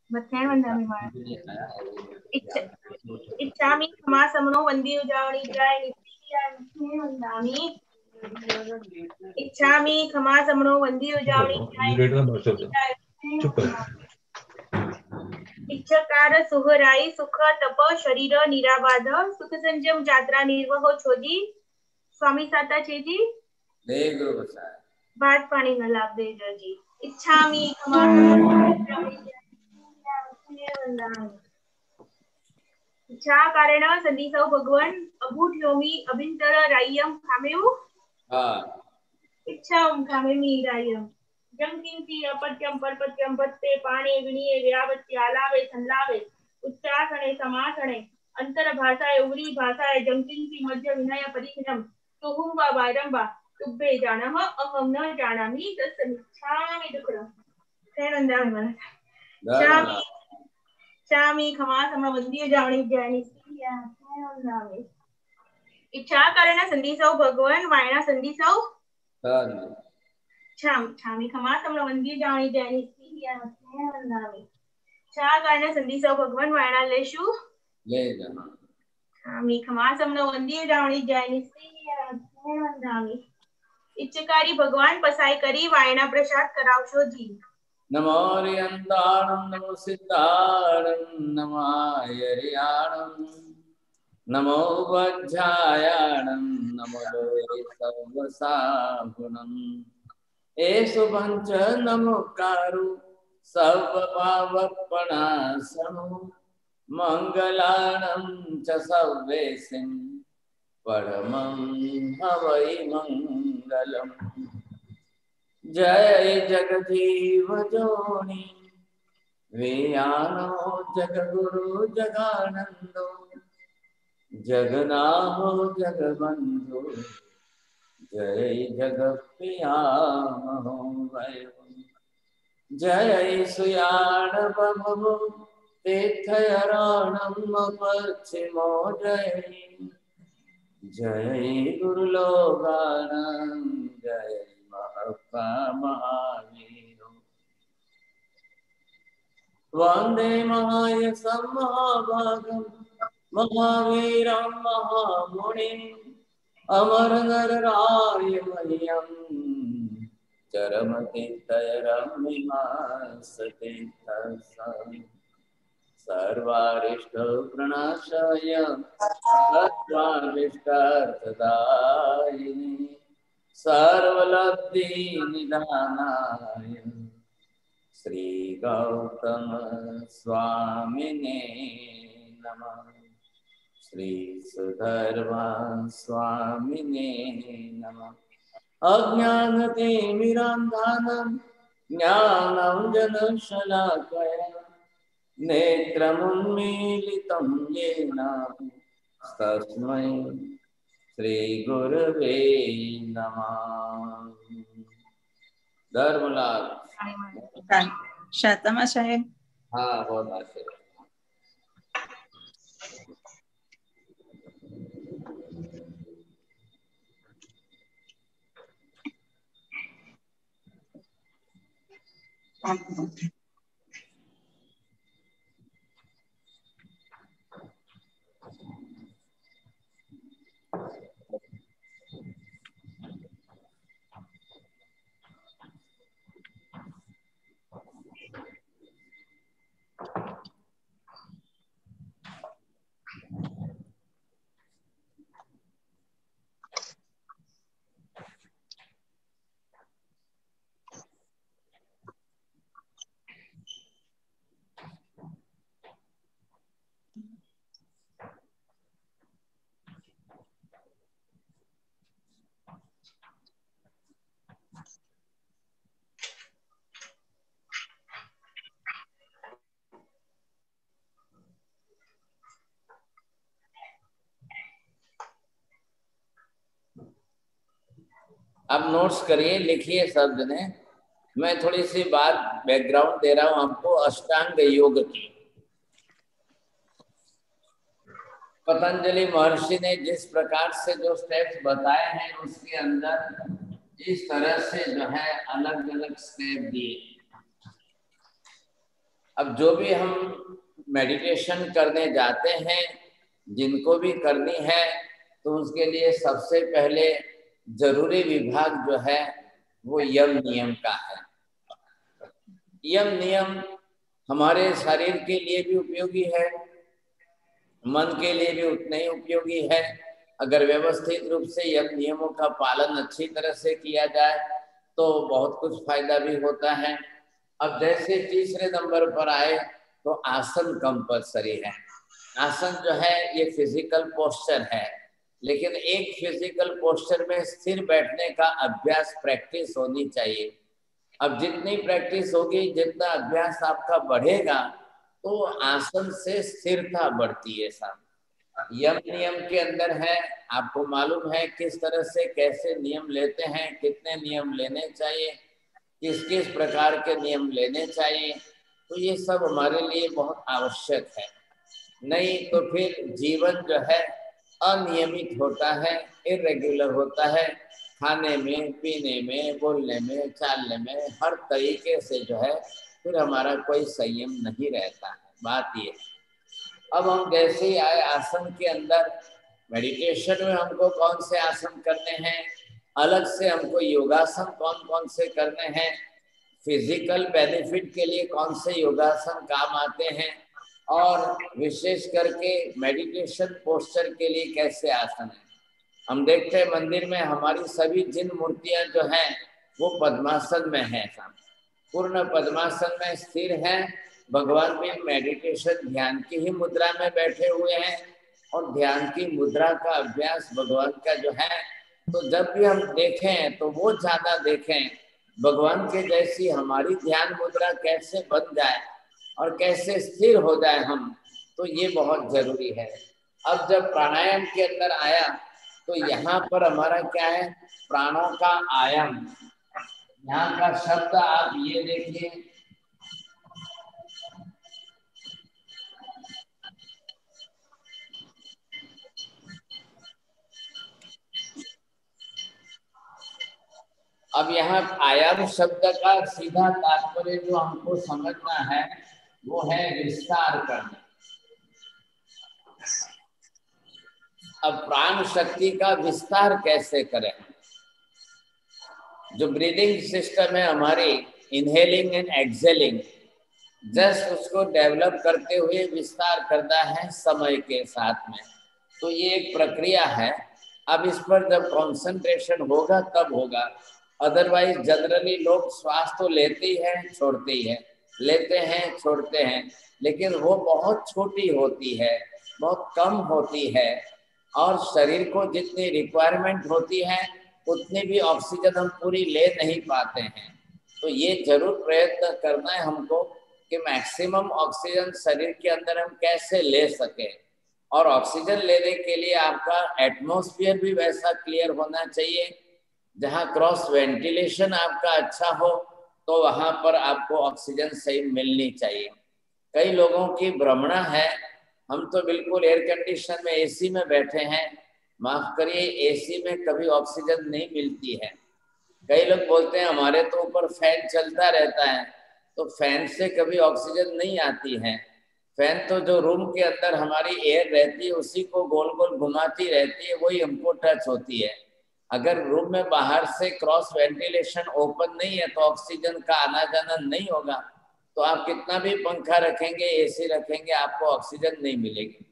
मथेण वंदामी मां इच्छामि खमासमनो वंदी उजावणी जाय नित्या मथेण वंदामी इच्छामि खमासमनो वंदी उजावणी जाय चुप इच्छकार सुहराई सुख तप शरीर निराबाध सुख संयम यात्रा निर्वहो छोजी स्वामी साता छेजी दे गुरु बसा बात पानी न लाभ दे जी इच्छामि खमासमनो इच्छा कारण संदीसौ भगवान अभूठ्योमी अभिंतर राय्यम खामेउ हां इच्छा खामेमी राय्यम जंकिंची अपत्यम परपत्यम पत्ते पाणे विणीये व्यावत्य आलावे संलावे उच्चासने समासने अंतर भाषाए उरी भाषाए जंकिंची मध्य विनय परिहिनम तुहुम वा वारंबा तुब्बे जानः अहम न जानामि तस्मिच्छामि दुःखम तेनंदामि मन चामी खमासम वंदी जावणी जानी सिया तेनंदामि इच्छा कारण संदीसौ भगवान वायना संदीसौ छामी खमासम वंदी जावणी जानी सिया तेनंदामि चा कारण संदीसौ भगवान वायना लेशु ले जाना छामी खमासम वंदी जावणी जानी सिया तेनंदामि इच्छकारी भगवान पसाई करी वायना प्रसाद करावशो जी नमो रियंताणं नमो सिद्धाणं नमो आयर्याणं नमो वज्रायाणं नमो लोये सर्वसाहुणम् एषु पञ्च नमोकारो सर्वपावपणासनो मङ्गलानं च सर्वेसिं परमं हवै मङ्गलम् जय जगजीव जोनि वियानो जगगुरु जगानंदो जगनाहो जगबंधु जय जगप्रिया जय सुयाण बभो तीर्थयारणं पश्चिमो जय जय गुरुलोगानं जय महत्ता महावीर वंदे महायशं महाभागं महावीरं महामुनिं अमरनरराय मह्यं चरमतीर्थयरम्यमासतीर्थं सर्वारिष्टप्रणाशाय सर्वारिष्टार्थदायिने सर्वलब्धि निधानाय श्री गौतम स्वामिने नमः श्री सुधर्मा स्वामिने नमः अज्ञानतिमिरान्धानं ज्ञानं जनशलाकया नेत्रमुन्मीलितं येन तस्मै श्री गुरवे नमः धर्मलाल शातमा साहेब हाँ बहुत आशीर्वाद अब नोट्स करिए, लिखिए शब्द ने। मैं थोड़ी सी बात बैकग्राउंड दे रहा हूं आपको अष्टांग योग की। पतंजलि महर्षि ने जिस प्रकार से जो स्टेप्स बताए हैं उसके अंदर इस तरह से जो है अलग अलग स्टेप दिए। अब जो भी हम मेडिटेशन करने जाते हैं, जिनको भी करनी है, तो उसके लिए सबसे पहले जरूरी विभाग जो है वो यम नियम का है। यम नियम हमारे शरीर के लिए भी उपयोगी है, मन के लिए भी उतने ही उपयोगी है। अगर व्यवस्थित रूप से यम नियमों का पालन अच्छी तरह से किया जाए तो बहुत कुछ फायदा भी होता है। अब जैसे तीसरे नंबर पर आए तो आसन कंपलसरी है। आसन जो है ये फिजिकल पोस्चर है, लेकिन एक फिजिकल पोस्चर में स्थिर बैठने का अभ्यास प्रैक्टिस होनी चाहिए। अब जितनी प्रैक्टिस होगी, जितना अभ्यास आपका बढ़ेगा, तो आसन से स्थिरता बढ़ती है। साहब यम नियम के अंदर है, आपको मालूम है किस तरह से कैसे नियम लेते हैं, कितने नियम लेने चाहिए, किस किस प्रकार के नियम लेने चाहिए। तो ये सब हमारे लिए बहुत आवश्यक है। नहीं तो फिर जीवन जो है अनियमित होता है, इरेगुलर होता है। खाने में, पीने में, बोलने में, चालने में, हर तरीके से जो है फिर हमारा कोई संयम नहीं रहता है। बात ये। अब हम जैसे ही आए आसन के अंदर, मेडिटेशन में हमको कौन से आसन करने हैं, अलग से हमको योगासन कौन कौन से करने हैं, फिजिकल बेनिफिट के लिए कौन से योगासन काम आते हैं, और विशेष करके मेडिटेशन पोस्चर के लिए कैसे आसन है। हम देखते हैं मंदिर में हमारी सभी जिन मूर्तियां जो हैं वो पद्मासन में है, पूर्ण पद्मासन में स्थिर हैं। भगवान भी मेडिटेशन ध्यान की ही मुद्रा में बैठे हुए हैं, और ध्यान की मुद्रा का अभ्यास भगवान का जो है, तो जब भी हम देखें तो वो ज्यादा देखें भगवान के जैसी हमारी ध्यान मुद्रा कैसे बन जाए और कैसे स्थिर हो जाए हम, तो ये बहुत जरूरी है। अब जब प्राणायाम के अंदर आया तो यहाँ पर हमारा क्या है, प्राणों का आयाम। यहाँ का शब्द आप ये देखिए, अब यहाँ आयाम शब्द का सीधा तात्पर्य जो हमको समझना है वो है विस्तार करना। अब प्राण शक्ति का विस्तार कैसे करें। जो ब्रीदिंग सिस्टम है हमारी, इनहेलिंग एंड एक्सेलिंग, जस्ट उसको डेवलप करते हुए विस्तार करना है समय के साथ में। तो ये एक प्रक्रिया है। अब इस पर जब कंसंट्रेशन होगा तब होगा, अदरवाइज जनरली लोग श्वास तो लेते ही हैं छोड़ते ही हैं, लेते हैं छोड़ते हैं, लेकिन वो बहुत छोटी होती है, बहुत कम होती है, और शरीर को जितनी रिक्वायरमेंट होती है उतनी भी ऑक्सीजन हम पूरी ले नहीं पाते हैं। तो ये जरूर प्रयत्न करना है हमको कि मैक्सिमम ऑक्सीजन शरीर के अंदर हम कैसे ले सके। और ऑक्सीजन लेने के लिए आपका एटमॉस्फेयर भी वैसा क्लियर होना चाहिए, जहाँ क्रॉस वेंटिलेशन आपका अच्छा हो, तो वहां पर आपको ऑक्सीजन सही मिलनी चाहिए। कई लोगों की भ्रमणा है, हम तो बिल्कुल एयर कंडीशन में एसी में बैठे हैं, माफ करिए एसी में कभी ऑक्सीजन नहीं मिलती है। कई लोग बोलते हैं हमारे तो ऊपर फैन चलता रहता है, तो फैन से कभी ऑक्सीजन नहीं आती है। फैन तो जो रूम के अंदर हमारी एयर रहती है उसी को गोल गोल घुमाती रहती है, वही हमको टच होती है। अगर रूम में बाहर से क्रॉस वेंटिलेशन ओपन नहीं है तो ऑक्सीजन का आना जाना नहीं होगा। तो आप कितना भी पंखा रखेंगे, एसी रखेंगे, आपको ऑक्सीजन नहीं मिलेगी।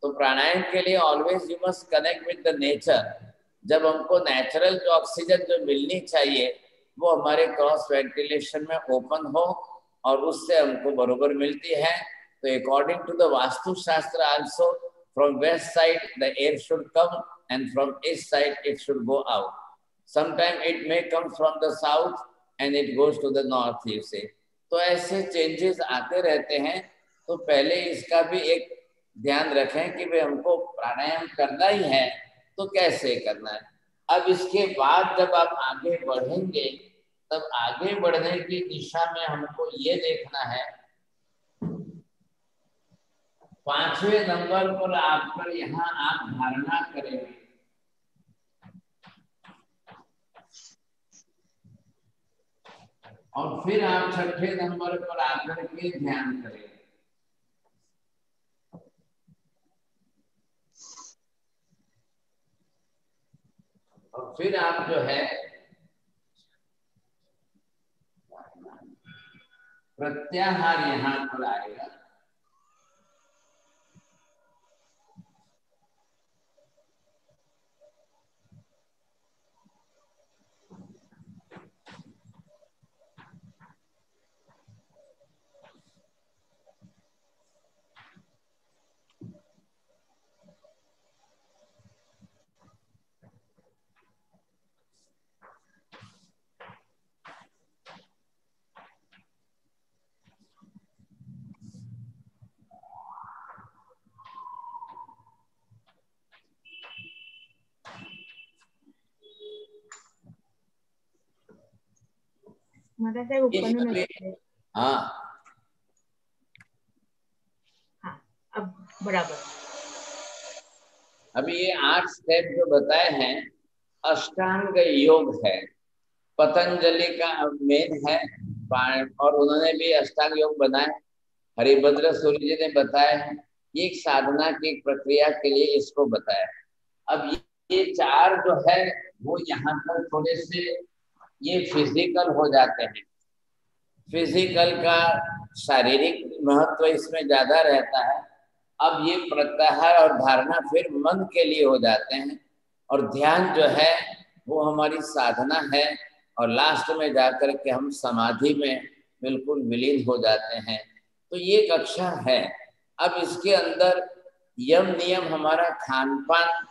तो प्राणायाम के लिए always you must connect with the nature. जब हमको नेचुरल जो ऑक्सीजन जो मिलनी चाहिए वो हमारे क्रॉस वेंटिलेशन में ओपन हो और उससे हमको बरोबर मिलती है। तो अकॉर्डिंग टू द वास्तु शास्त्र also, from west side the air should come and from east side it should go out. Sometime it may come from the south and it goes to the north, you say. तो ऐसे changes आते रहते हैं, तो पहले इसका भी एक ध्यान रखें कि भाई हमको प्राणायाम करना ही है तो कैसे करना है। अब इसके बाद जब आप आगे बढ़ेंगे, तब आगे बढ़ने की दिशा में हमको ये देखना है, 5वें नंबर पर आपकर यहाँ आप धारणा करेंगे। और फिर आप छठे नंबर पर आकर के ध्यान करें। और फिर आप जो है प्रत्याहार यहाँ पर आएगा। माता साहेब ऊपर हाँ हाँ, अब बराबर। अभी ये 8 स्टेप जो बताए हैं अष्टांग योग है, पतंजलि का मेन है और उन्होंने भी अष्टांग योग बनाए। हरिभद्र सूर्य जी ने बताया है, ये एक साधना की एक प्रक्रिया के लिए इसको बताया। अब ये 4 जो है वो यहाँ पर थोड़े से ये फिजिकल हो जाते हैं। फिजिकल का शारीरिक महत्व इसमें ज्यादा रहता है। अब ये प्रत्याहार और धारणा फिर मन के लिए हो जाते हैं, और ध्यान जो है वो हमारी साधना है, और लास्ट में जाकर के हम समाधि में बिल्कुल विलीन हो जाते हैं। तो ये कक्षा है। अब इसके अंदर यम नियम हमारा खान पान,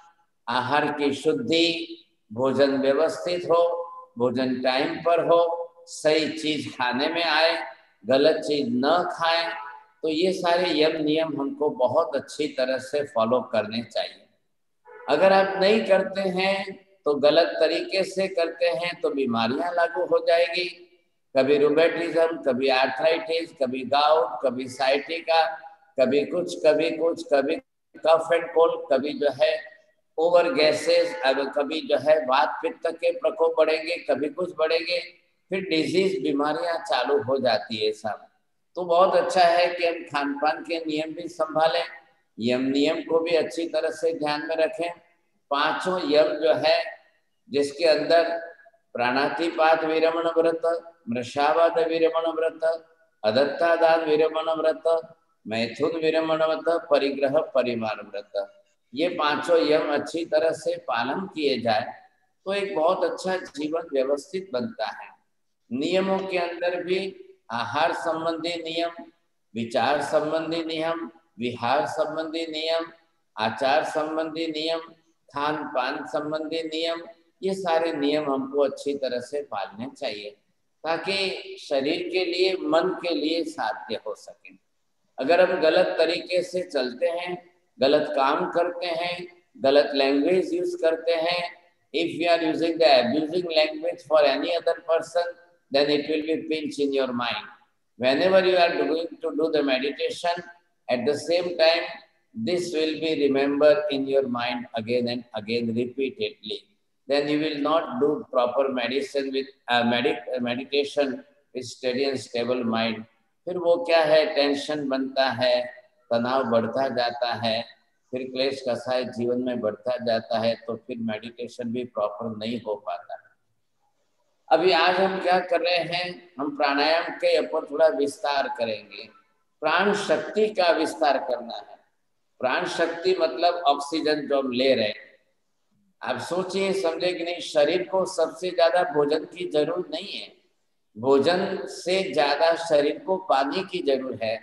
आहार की शुद्धि, भोजन व्यवस्थित हो, भोजन टाइम पर हो, सही चीज खाने में आए, गलत चीज न खाएं। तो ये सारे यम नियम हमको बहुत अच्छी तरह से फॉलो करने चाहिए। अगर आप नहीं करते हैं तो गलत तरीके से करते हैं तो बीमारियां लागू हो जाएगी। कभी रूमेटिज्म, कभी आर्थराइटिस, कभी गाउट, कभी साइटिका, कभी कुछ कभी कुछ, कभी कफ एंड कोल्ड, कभी जो है ओवर गैसेस, कभी जो है वात पित्त के प्रकोप बढ़ेंगे, कभी कुछ बढ़ेंगे, फिर डिजीज बीमारियां चालू हो जाती है सब। तो बहुत अच्छा है कि हम खान पान के नियम भी संभालें, यम नियम को भी अच्छी तरह से ध्यान में रखें। 5 यम जो है जिसके अंदर प्राणातिपात विरमण व्रत, मृषावाद विरमण व्रत, अदत्तादान विरमण व्रत, मैथुन विरमण व्रत, परिग्रह परिमाण व्रत, ये 5 यम अच्छी तरह से पालन किए जाए तो एक बहुत अच्छा जीवन व्यवस्थित बनता है। नियमों के अंदर भी आहार संबंधी नियम, विचार संबंधी नियम, विहार संबंधी नियम, आचार संबंधी नियम, खान पान संबंधी नियम, ये सारे नियम हमको अच्छी तरह से पालने चाहिए ताकि शरीर के लिए, मन के लिए साध्य हो सके। अगर हम गलत तरीके से चलते हैं, गलत काम करते हैं, गलत लैंग्वेज यूज करते हैं, if you are using the abusing language for any other person, then it will be pinch in your mind. Whenever you are going to do the meditation, at the same time, this will be remembered in your mind again and again repeatedly. Then you will not do proper medicine with meditation with steady and stable mind. फिर वो क्या है, tension बनता है, तनाव बढ़ता जाता है, फिर क्लेश कसाय जीवन में बढ़ता जाता है, तो फिर मेडिटेशन भी प्रॉपर नहीं हो पाता। अभी आज हम क्या कर रहे हैं, हम प्राणायाम के ऊपर थोड़ा विस्तार करेंगे। प्राण शक्ति का विस्तार करना है। प्राण शक्ति मतलब ऑक्सीजन जो हम ले रहे हैं। आप सोचिए समझे कि नहीं, शरीर को सबसे ज्यादा भोजन की जरूरत नहीं है, भोजन से ज्यादा शरीर को पानी की जरूरत है,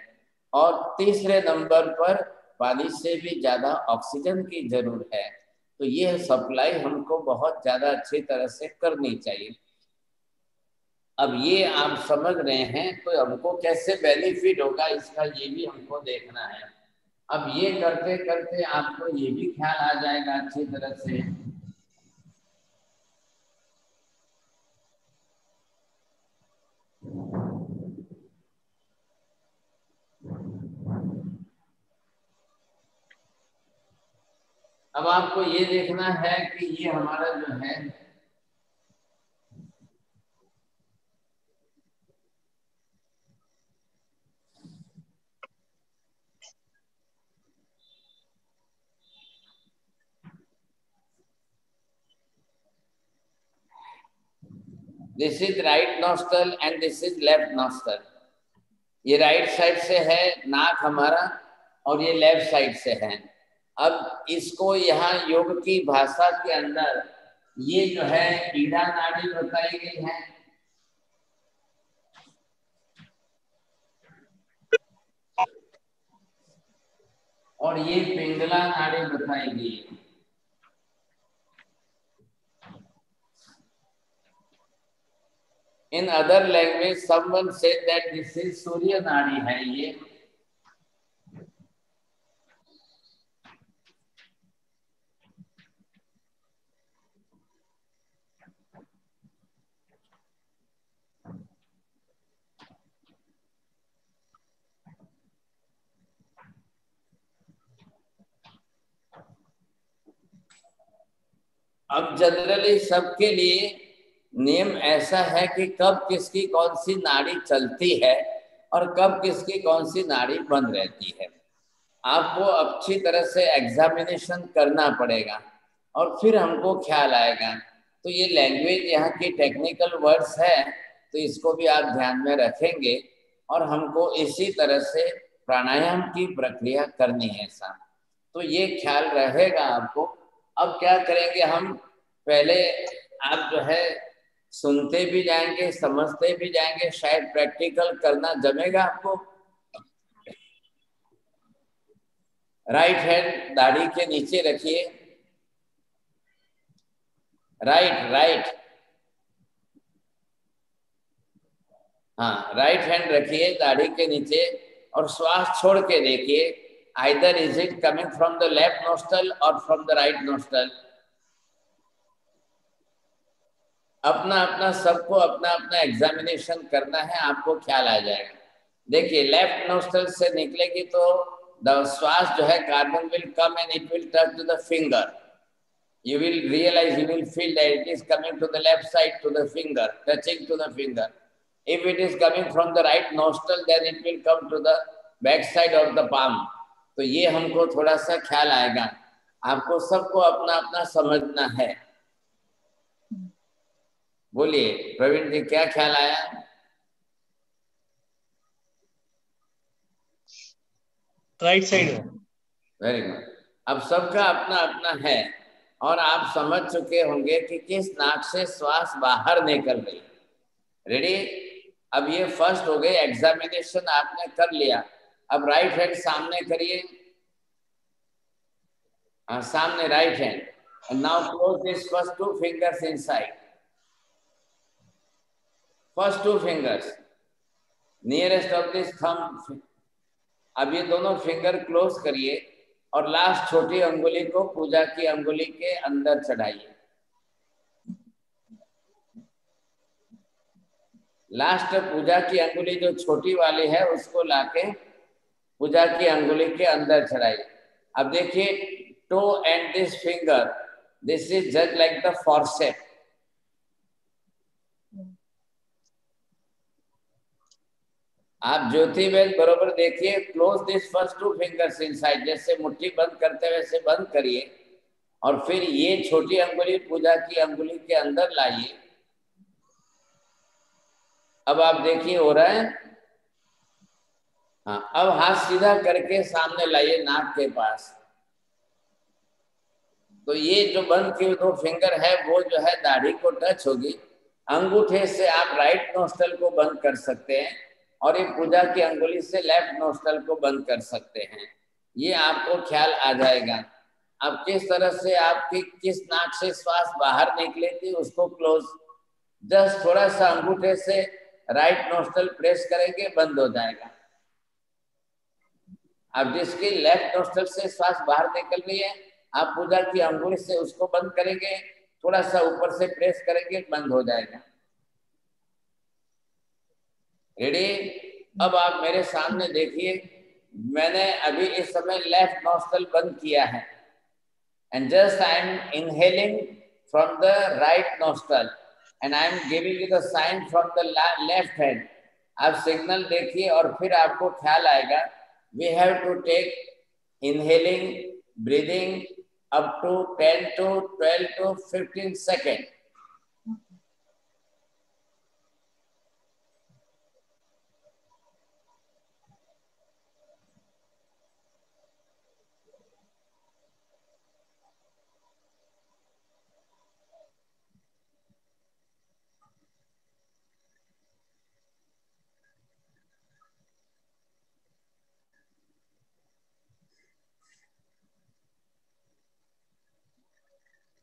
और तीसरे नंबर पर पानी से भी ज्यादा ऑक्सीजन की जरूरत है। तो ये सप्लाई हमको बहुत ज्यादा अच्छी तरह से करनी चाहिए। अब ये आप समझ रहे हैं तो हमको कैसे बेनिफिट होगा इसका ये भी हमको देखना है। अब ये करते करते आपको ये भी ख्याल आ जाएगा अच्छी तरह से। अब आपको ये देखना है कि ये हमारा जो है this is right nostril and this is left nostril. ये राइट साइड से है नाक हमारा और ये लेफ्ट साइड से है। अब इसको यहाँ योग की भाषा के अंदर ये जो है ईड़ा नाड़ी बताई गई है, और ये पिंगला नाड़ी बताई गई है। In other language, someone said that this is सूर्य नाड़ी है ये। अब जनरली सबके लिए नियम ऐसा है कि कब किसकी कौन सी नाड़ी चलती है और कब किसकी कौन सी नाड़ी बंद रहती है। आपको अच्छी तरह से एग्जामिनेशन करना पड़ेगा और फिर हमको ख्याल आएगा। तो ये लैंग्वेज यहाँ की टेक्निकल वर्ड्स है, तो इसको भी आप ध्यान में रखेंगे और हमको इसी तरह से प्राणायाम की प्रक्रिया करनी है ऐसा, तो ये ख्याल रहेगा आपको। अब क्या करेंगे हम, पहले आप जो है सुनते भी जाएंगे समझते भी जाएंगे, शायद प्रैक्टिकल करना जमेगा आपको। राइट हैंड दाढ़ी के नीचे रखिए, राइट राइट, हाँ राइट हैंड रखिए दाढ़ी के नीचे और श्वास छोड़ के देखिए, either is it coming from the left nostril और फ्रॉम द राइट नोस्टल। अपना अपना सबको अपना अपना एग्जामिनेशन करना है, आपको ख्याल आ जाएगा। देखिए लेफ्ट नोस्टल से निकलेगी तो द श्वास जो है carbon will come and it will touch to the finger. You will realize, you will feel that it is coming to the left side to the finger, touching to the finger. If it is coming from the right nostril, then it will come to the back side of the palm. तो ये हमको थोड़ा सा ख्याल आएगा। आपको सबको अपना अपना समझना है। बोलिए प्रवीण जी, क्या ख्याल आया? राइट साइड है। Very good. अब सबका अपना अपना है और आप समझ चुके होंगे कि किस नाक से श्वास बाहर निकल रही। रेडी? अब ये फर्स्ट हो गई, एग्जामिनेशन आपने कर लिया। अब राइट हैंड सामने करिए, सामने right hand, and now close this first two fingers inside, first two fingers nearest of this thumb. अब ये दोनों फिंगर क्लोज करिए और लास्ट छोटी अंगुली को पूजा की अंगुली के अंदर चढ़ाइए। लास्ट पूजा की अंगुली जो छोटी वाली है उसको लाके पूजा की अंगुली के अंदर चढ़ाइए। अब देखिए toe and this finger, this is just like the forcep. आप ज्योति बेल बरोबर देखिए, close this first two fingers inside, जैसे मुट्ठी बंद करते वैसे बंद करिए और फिर ये छोटी अंगुली पूजा की अंगुली के अंदर लाइए। अब आप देखिए हो रहा है, हाँ। अब हाथ सीधा करके सामने लाइए नाक के पास। तो ये जो बंद की दो फिंगर है वो जो है दाढ़ी को टच होगी। अंगूठे से आप राइट नोस्ट्रल को बंद कर सकते हैं और ये पूजा की अंगुली से लेफ्ट नोस्ट्रल को बंद कर सकते हैं। ये आपको ख्याल आ जाएगा। अब किस तरह से आपकी किस नाक से श्वास बाहर निकली थी उसको क्लोज, जस्ट थोड़ा सा अंगूठे से राइट नोस्ट्रल प्रेस करेंगे, बंद हो जाएगा। अब जिसकी लेफ्ट नोस्ट्रल से श्वास बाहर निकल रही है, आप पूजा की अंगुली से उसको बंद करेंगे, थोड़ा सा ऊपर से प्रेस करेंगे, बंद हो जाएगा। रेडी? अब आप मेरे सामने देखिए, मैंने अभी इस समय लेफ्ट नोस्ट्रल बंद किया है and just I am inhaling from the right nostril and I am giving you the sign from the left hand. आप सिग्नल देखिए और फिर आपको ख्याल आएगा। We have to take inhaling breathing up to 10 to 12 to 15 seconds।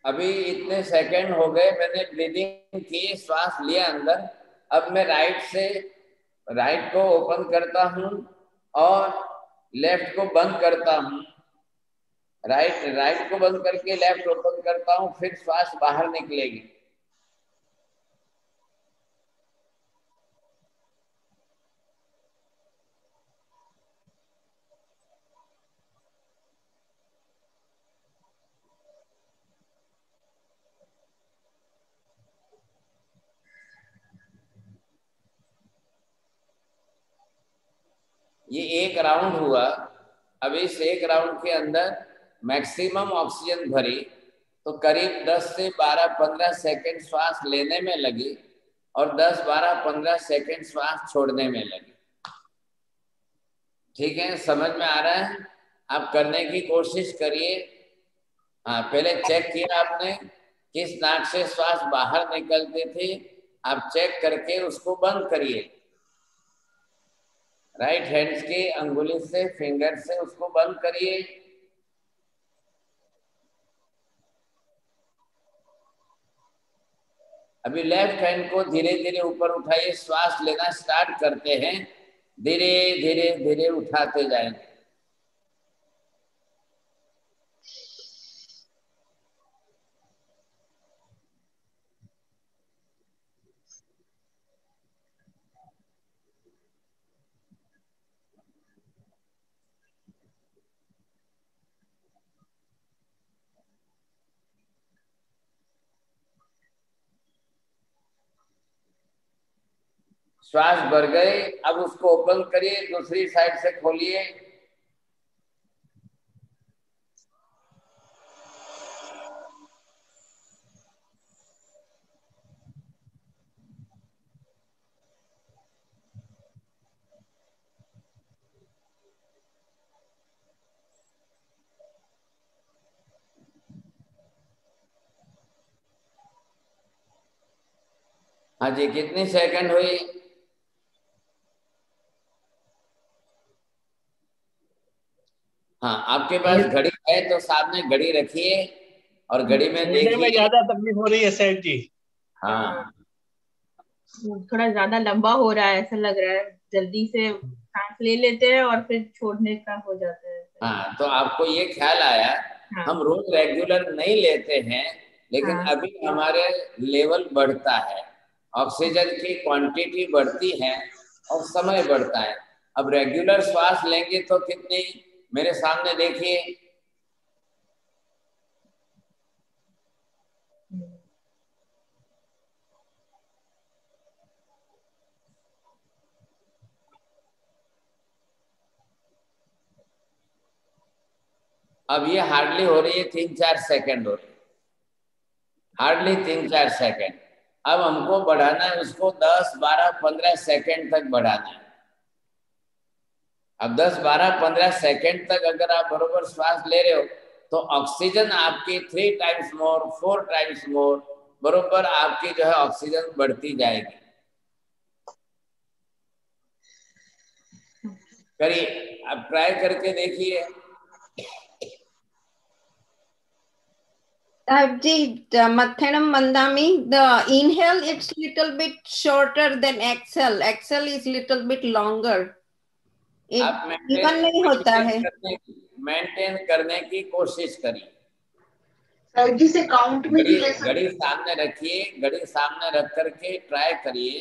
अभी इतने second हो गए, मैंने ब्रीदिंग की, श्वास लिया अंदर। अब मैं राइट को ओपन करता हूँ और लेफ्ट को बंद करता हूँ। राइट को बंद करके लेफ्ट ओपन करता हूँ, फिर श्वास बाहर निकलेगी। ये एक राउंड हुआ। अब इस एक राउंड के अंदर मैक्सिमम ऑक्सीजन भरी, तो करीब 10 से 12-15 सेकंड श्वास लेने में लगी और 10-12-15 सेकंड श्वास छोड़ने में लगी। ठीक है, समझ में आ रहा है? आप करने की कोशिश करिए। हाँ, पहले चेक किया आपने किस नाक से श्वास बाहर निकलती थी, आप चेक करके उसको बंद करिए। राइट हैंड्स की अंगुली से, फिंगर से उसको बंद करिए। अभी लेफ्ट हैंड को धीरे धीरे ऊपर उठाइए, श्वास लेना स्टार्ट करते हैं, धीरे धीरे धीरे उठाते जाएंगे। श्वास भर गए, अब उसको ओपन करिए, दूसरी साइड से खोलिए। हाँ जी, कितनी सेकंड हुई? हाँ, आपके पास घड़ी है तो सामने घड़ी रखिए और घड़ी में छोड़ने में देखिए। ज्यादा तकलीफ हो रही है सेठ जी। हाँ, थोड़ा ज्यादा लंबा हो रहा है, ऐसा लग रहा है। जल्दी से सांस ले लेते हैं और फिर छोड़ने का हो जाता है। हाँ, तो आपको ये ख्याल आया, हाँ हम रोज रेगुलर नहीं लेते हैं, लेकिन हाँ। अभी हमारे लेवल बढ़ता है, ऑक्सीजन की क्वांटिटी बढ़ती है और समय बढ़ता है। अब रेगुलर श्वास लेंगे तो कितनी, मेरे सामने देखिए। अब ये हार्डली हो रही है, 3-4 सेकंड हो रही है, हार्डली 3-4 सेकंड। अब हमको बढ़ाना है उसको, 10-12-15 सेकंड तक बढ़ाना है। अब 10-12-15 सेकंड तक अगर आप बरोबर श्वास ले रहे हो तो ऑक्सीजन आपकी 3 टाइम्स मोर, 4 टाइम्स मोर, बरोबर आपकी जो है ऑक्सीजन बढ़ती जाएगी। करिए, अब ट्राई करके देखिए। Mathanam Mandami, the inhale it's little bit shorter than exhale. Exhale is little bit longer. आप Even नहीं होता है। मेंटेन करने की कोशिश करिए। सर जी से काउंट में भी ले सकते। घड़ी सामने रखिए, घड़ी सामने रख करके ट्राई करिए।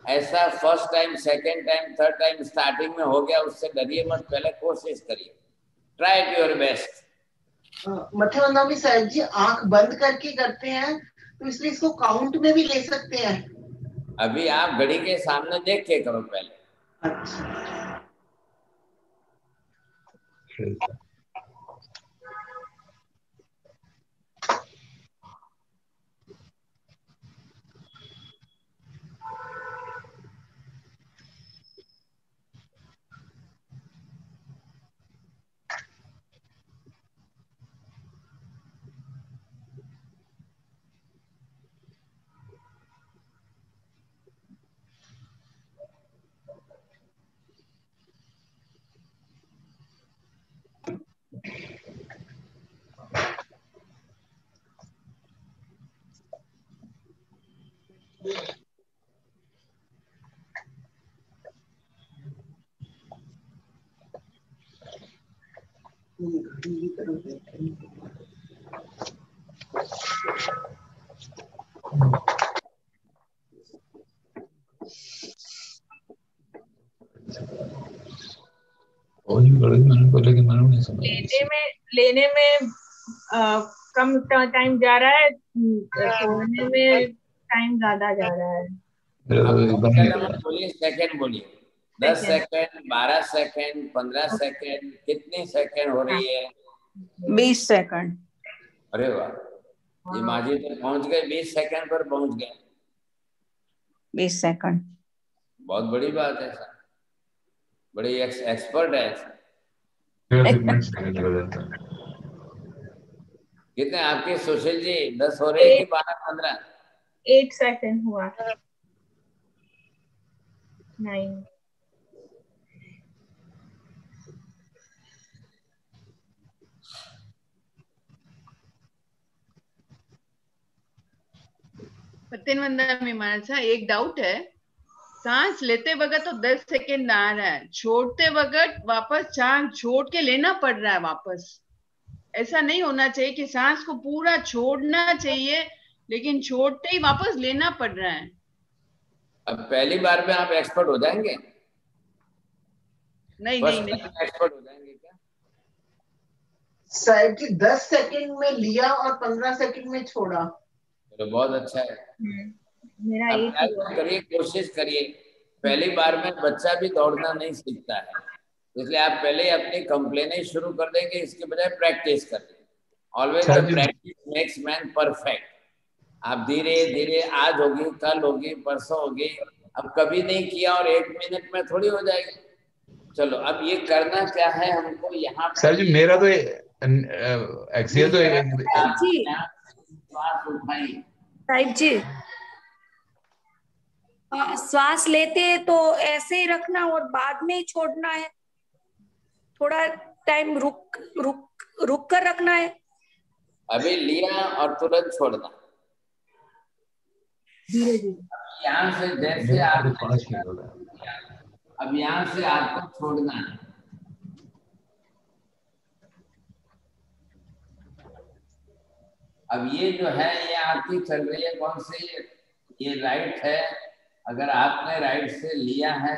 ऐसा first time, second time, third time starting में हो गया उससे डरिए मत, पहले कोशिश करिए। Try to your best. Mathura sir ji आंख बंद करके करते हैं तो इसलिए इसको काउंट में भी ले सकते हैं। अभी आप घड़ी के सामने देख के करो पहले। अच्छा। हिंदी करो लेने में कम टाइम जा रहा है, छोड़ने में टाइम ज्यादा जा रहा है। बोलिए, सेकंड बोलिए। 10 सेकंड, 12 सेकंड, 15 सेकंड, कितनी सेकंड हो रही है? 20 सेकंड। अरे वाह, ये माजी तो पहुंच गए, 20 सेकंड पर पहुंच गए। 20 सेकंड बहुत बड़ी बात है सर, बड़ी एक्सपर्ट है। कितने आपके सुशील जी, 10 हो रहे कि 12, 15? 8 सेकंड हुआ। 9। पत्यनवंदा में मानसा एक डाउट है, सांस लेते वक्त तो 10 सेकेंड आ रहा है, छोड़ते वक्त वापस सांस छोड़ के लेना पड़ रहा है वापस। ऐसा नहीं होना चाहिए कि सांस को पूरा छोड़ना चाहिए लेकिन छोड़ते ही वापस लेना पड़ रहा है। अब पहली बार में आप एक्सपर्ट हो जाएंगे? नहीं एक्सपर्ट हो जाएंगे क्या? साहब जी 10 सेकंड में लिया और 15 सेकंड में छोड़ा। तो बहुत अच्छा है। मेरा आप करिए, कोशिश करिए। पहली बार में बच्चा भी दौड़ना नहीं सीखता है, इसलिए आप पहले अपनी कंप्लेनें शुरू कर देंगे, इसके बजाय प्रैक्टिस कर देंगे। Always the practice makes man perfect. आप धीरे धीरे, आज होगी, कल होगी, परसों होगी, अब कभी नहीं किया और 1 मिनट में थोड़ी हो जाएगी। चलो, अब ये करना क्या है हमको यहाँ? सर जी मेरा तो एक्सेल तो श्वास उठाइए। साहिब जी, श्वास लेते हैं तो ऐसे ही रखना और बाद में ही छोड़ना है, थोड़ा टाइम रुक कर रखना है। अभी लिया और तुरंत छोड़ना, धीरे धीरे। यहाँ से जैसे आप, अब यहाँ से आपको छोड़ना है। अब ये जो है, ये आपकी चल रही है कौन सी? ये राइट है। अगर आपने राइट से लिया है,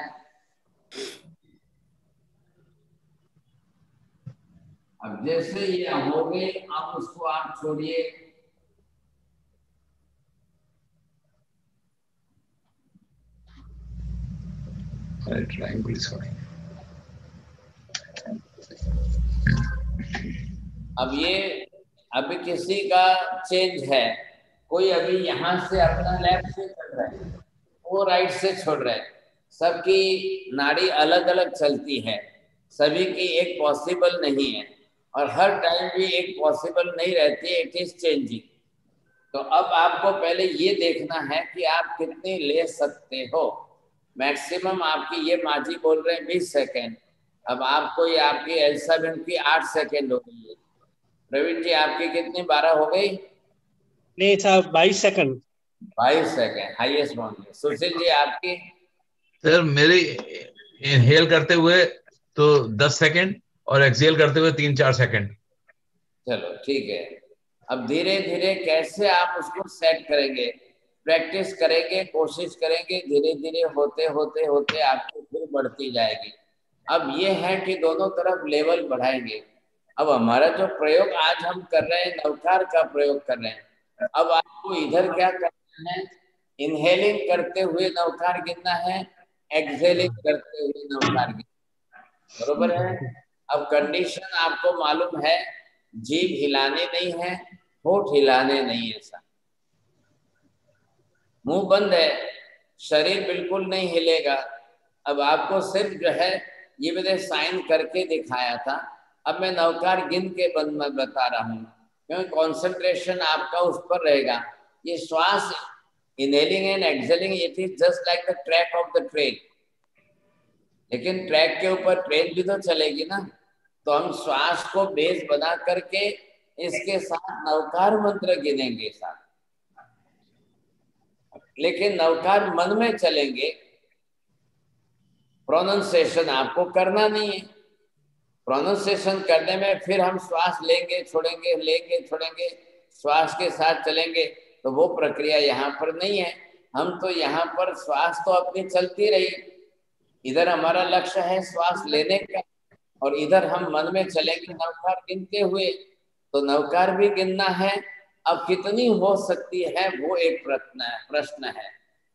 अब जैसे ये हो गई, अब उसको आप छोड़िए। अब ये अभी किसी का चेंज है, कोई अभी यहाँ से अपना लेफ्ट से चल रहा है, वो राइट से छोड़ रहा है। सबकी नाड़ी अलग अलग चलती है, सभी की एक पॉसिबल नहीं है, और हर टाइम भी एक पॉसिबल नहीं रहती है, इट इज चेंजिंग। तो अब आपको पहले ये देखना है कि आप कितनी ले सकते हो। मैक्सिमम आपकी, ये माजी बोल रहे हैं 20 सेकेंड, अब आपको ये आपकी एल्सा मैम की 8 सेकेंड हो गई है। प्रवीण जी आपकी कितनी 12 हो गई? नहीं साहब, 22 second. 22 second highest boundary. Sushil ji आपकी? सर मेरी इनहेल करते हुए तो 10 सेकंड और एक्सहेल करते हुए 3-4 सेकंड। चलो ठीक है। अब धीरे धीरे कैसे आप उसको सेट करेंगे, प्रैक्टिस करेंगे, कोशिश करेंगे, धीरे धीरे होते होते होते आपकी फिर बढ़ती जाएगी। अब ये है कि दोनों तरफ लेवल बढ़ाएंगे। अब हमारा जो प्रयोग आज हम कर रहे हैं, नवकार का प्रयोग कर रहे हैं। अब आपको इधर क्या करना है? इनहेलिंग करते हुए नवकार गिनना है, एक्सहेलिंग करते हुए नवकार गिनना, बरोबर है? अब कंडीशन आपको मालूम है, जीभ हिलाने नहीं है, होठ हिलाने नहीं है, सर मुंह बंद है, शरीर बिल्कुल नहीं हिलेगा। अब आपको सिर्फ जो है ये मैंने साइन करके दिखाया था, अब मैं नवकार गिन के बंद में बता रहा हूँ, क्योंकि कॉन्सेंट्रेशन आपका उस पर रहेगा। ये श्वास inhaling and exhaling, it is just like the track of the train, लेकिन ट्रैक के ऊपर ट्रेन भी तो चलेगी ना। तो हम श्वास को बेस बना करके इसके साथ नवकार मंत्र गिनेंगे साथ, लेकिन नवकार मन में चलेंगे, प्रोनाउंसिएशन आपको करना नहीं है। प्रोनाउंसिएशन करने में फिर हम श्वास लेंगे छोड़ेंगे, श्वास के साथ चलेंगे, तो वो प्रक्रिया यहाँ पर नहीं है। हम तो यहाँ पर श्वास तो अपनी चलती रही, इधर हमारा लक्ष्य है श्वास लेने का, और इधर हम मन में चलेंगे नवकार गिनते हुए। तो नवकार भी गिनना है, अब कितनी हो सकती है वो एक प्रश्न है।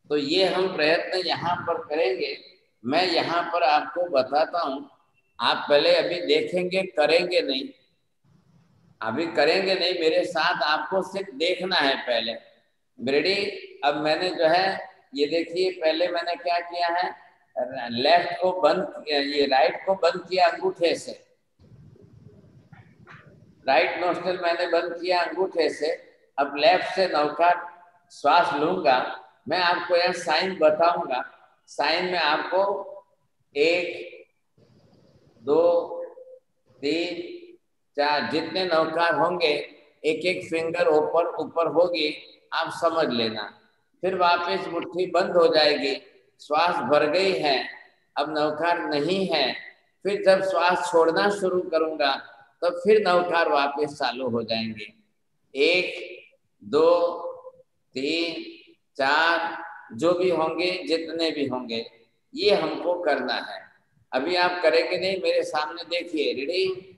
तो ये हम प्रयत्न यहाँ पर करेंगे। मैं यहाँ पर आपको बताता हूँ, आप पहले अभी देखेंगे, करेंगे नहीं, अभी करेंगे नहीं, मेरे साथ आपको सिर्फ देखना है पहले। रेडी? अब मैंने जो है ये देखिए, पहले मैंने क्या किया है, लेफ्ट को बंद किया, ये राइट को बंद किया अंगूठे से, राइट नोस्ट्रल मैंने बंद किया अंगूठे से। अब लेफ्ट से नवकार श्वास लूंगा, मैं आपको यह साइन बताऊंगा। साइन में आपको 1 2 3 4 जितने नवकार होंगे, एक एक फिंगर ऊपर ऊपर होगी, आप समझ लेना। फिर वापस मुट्ठी बंद हो जाएगी, श्वास भर गई है, अब नवकार नहीं है। फिर जब श्वास छोड़ना शुरू करूंगा तो फिर नवकार वापस चालू हो जाएंगे। 1 2 3 4 जो भी होंगे, जितने भी होंगे, ये हमको करना है। अभी आप करेंगे नहीं, मेरे सामने देखिए। रेडी?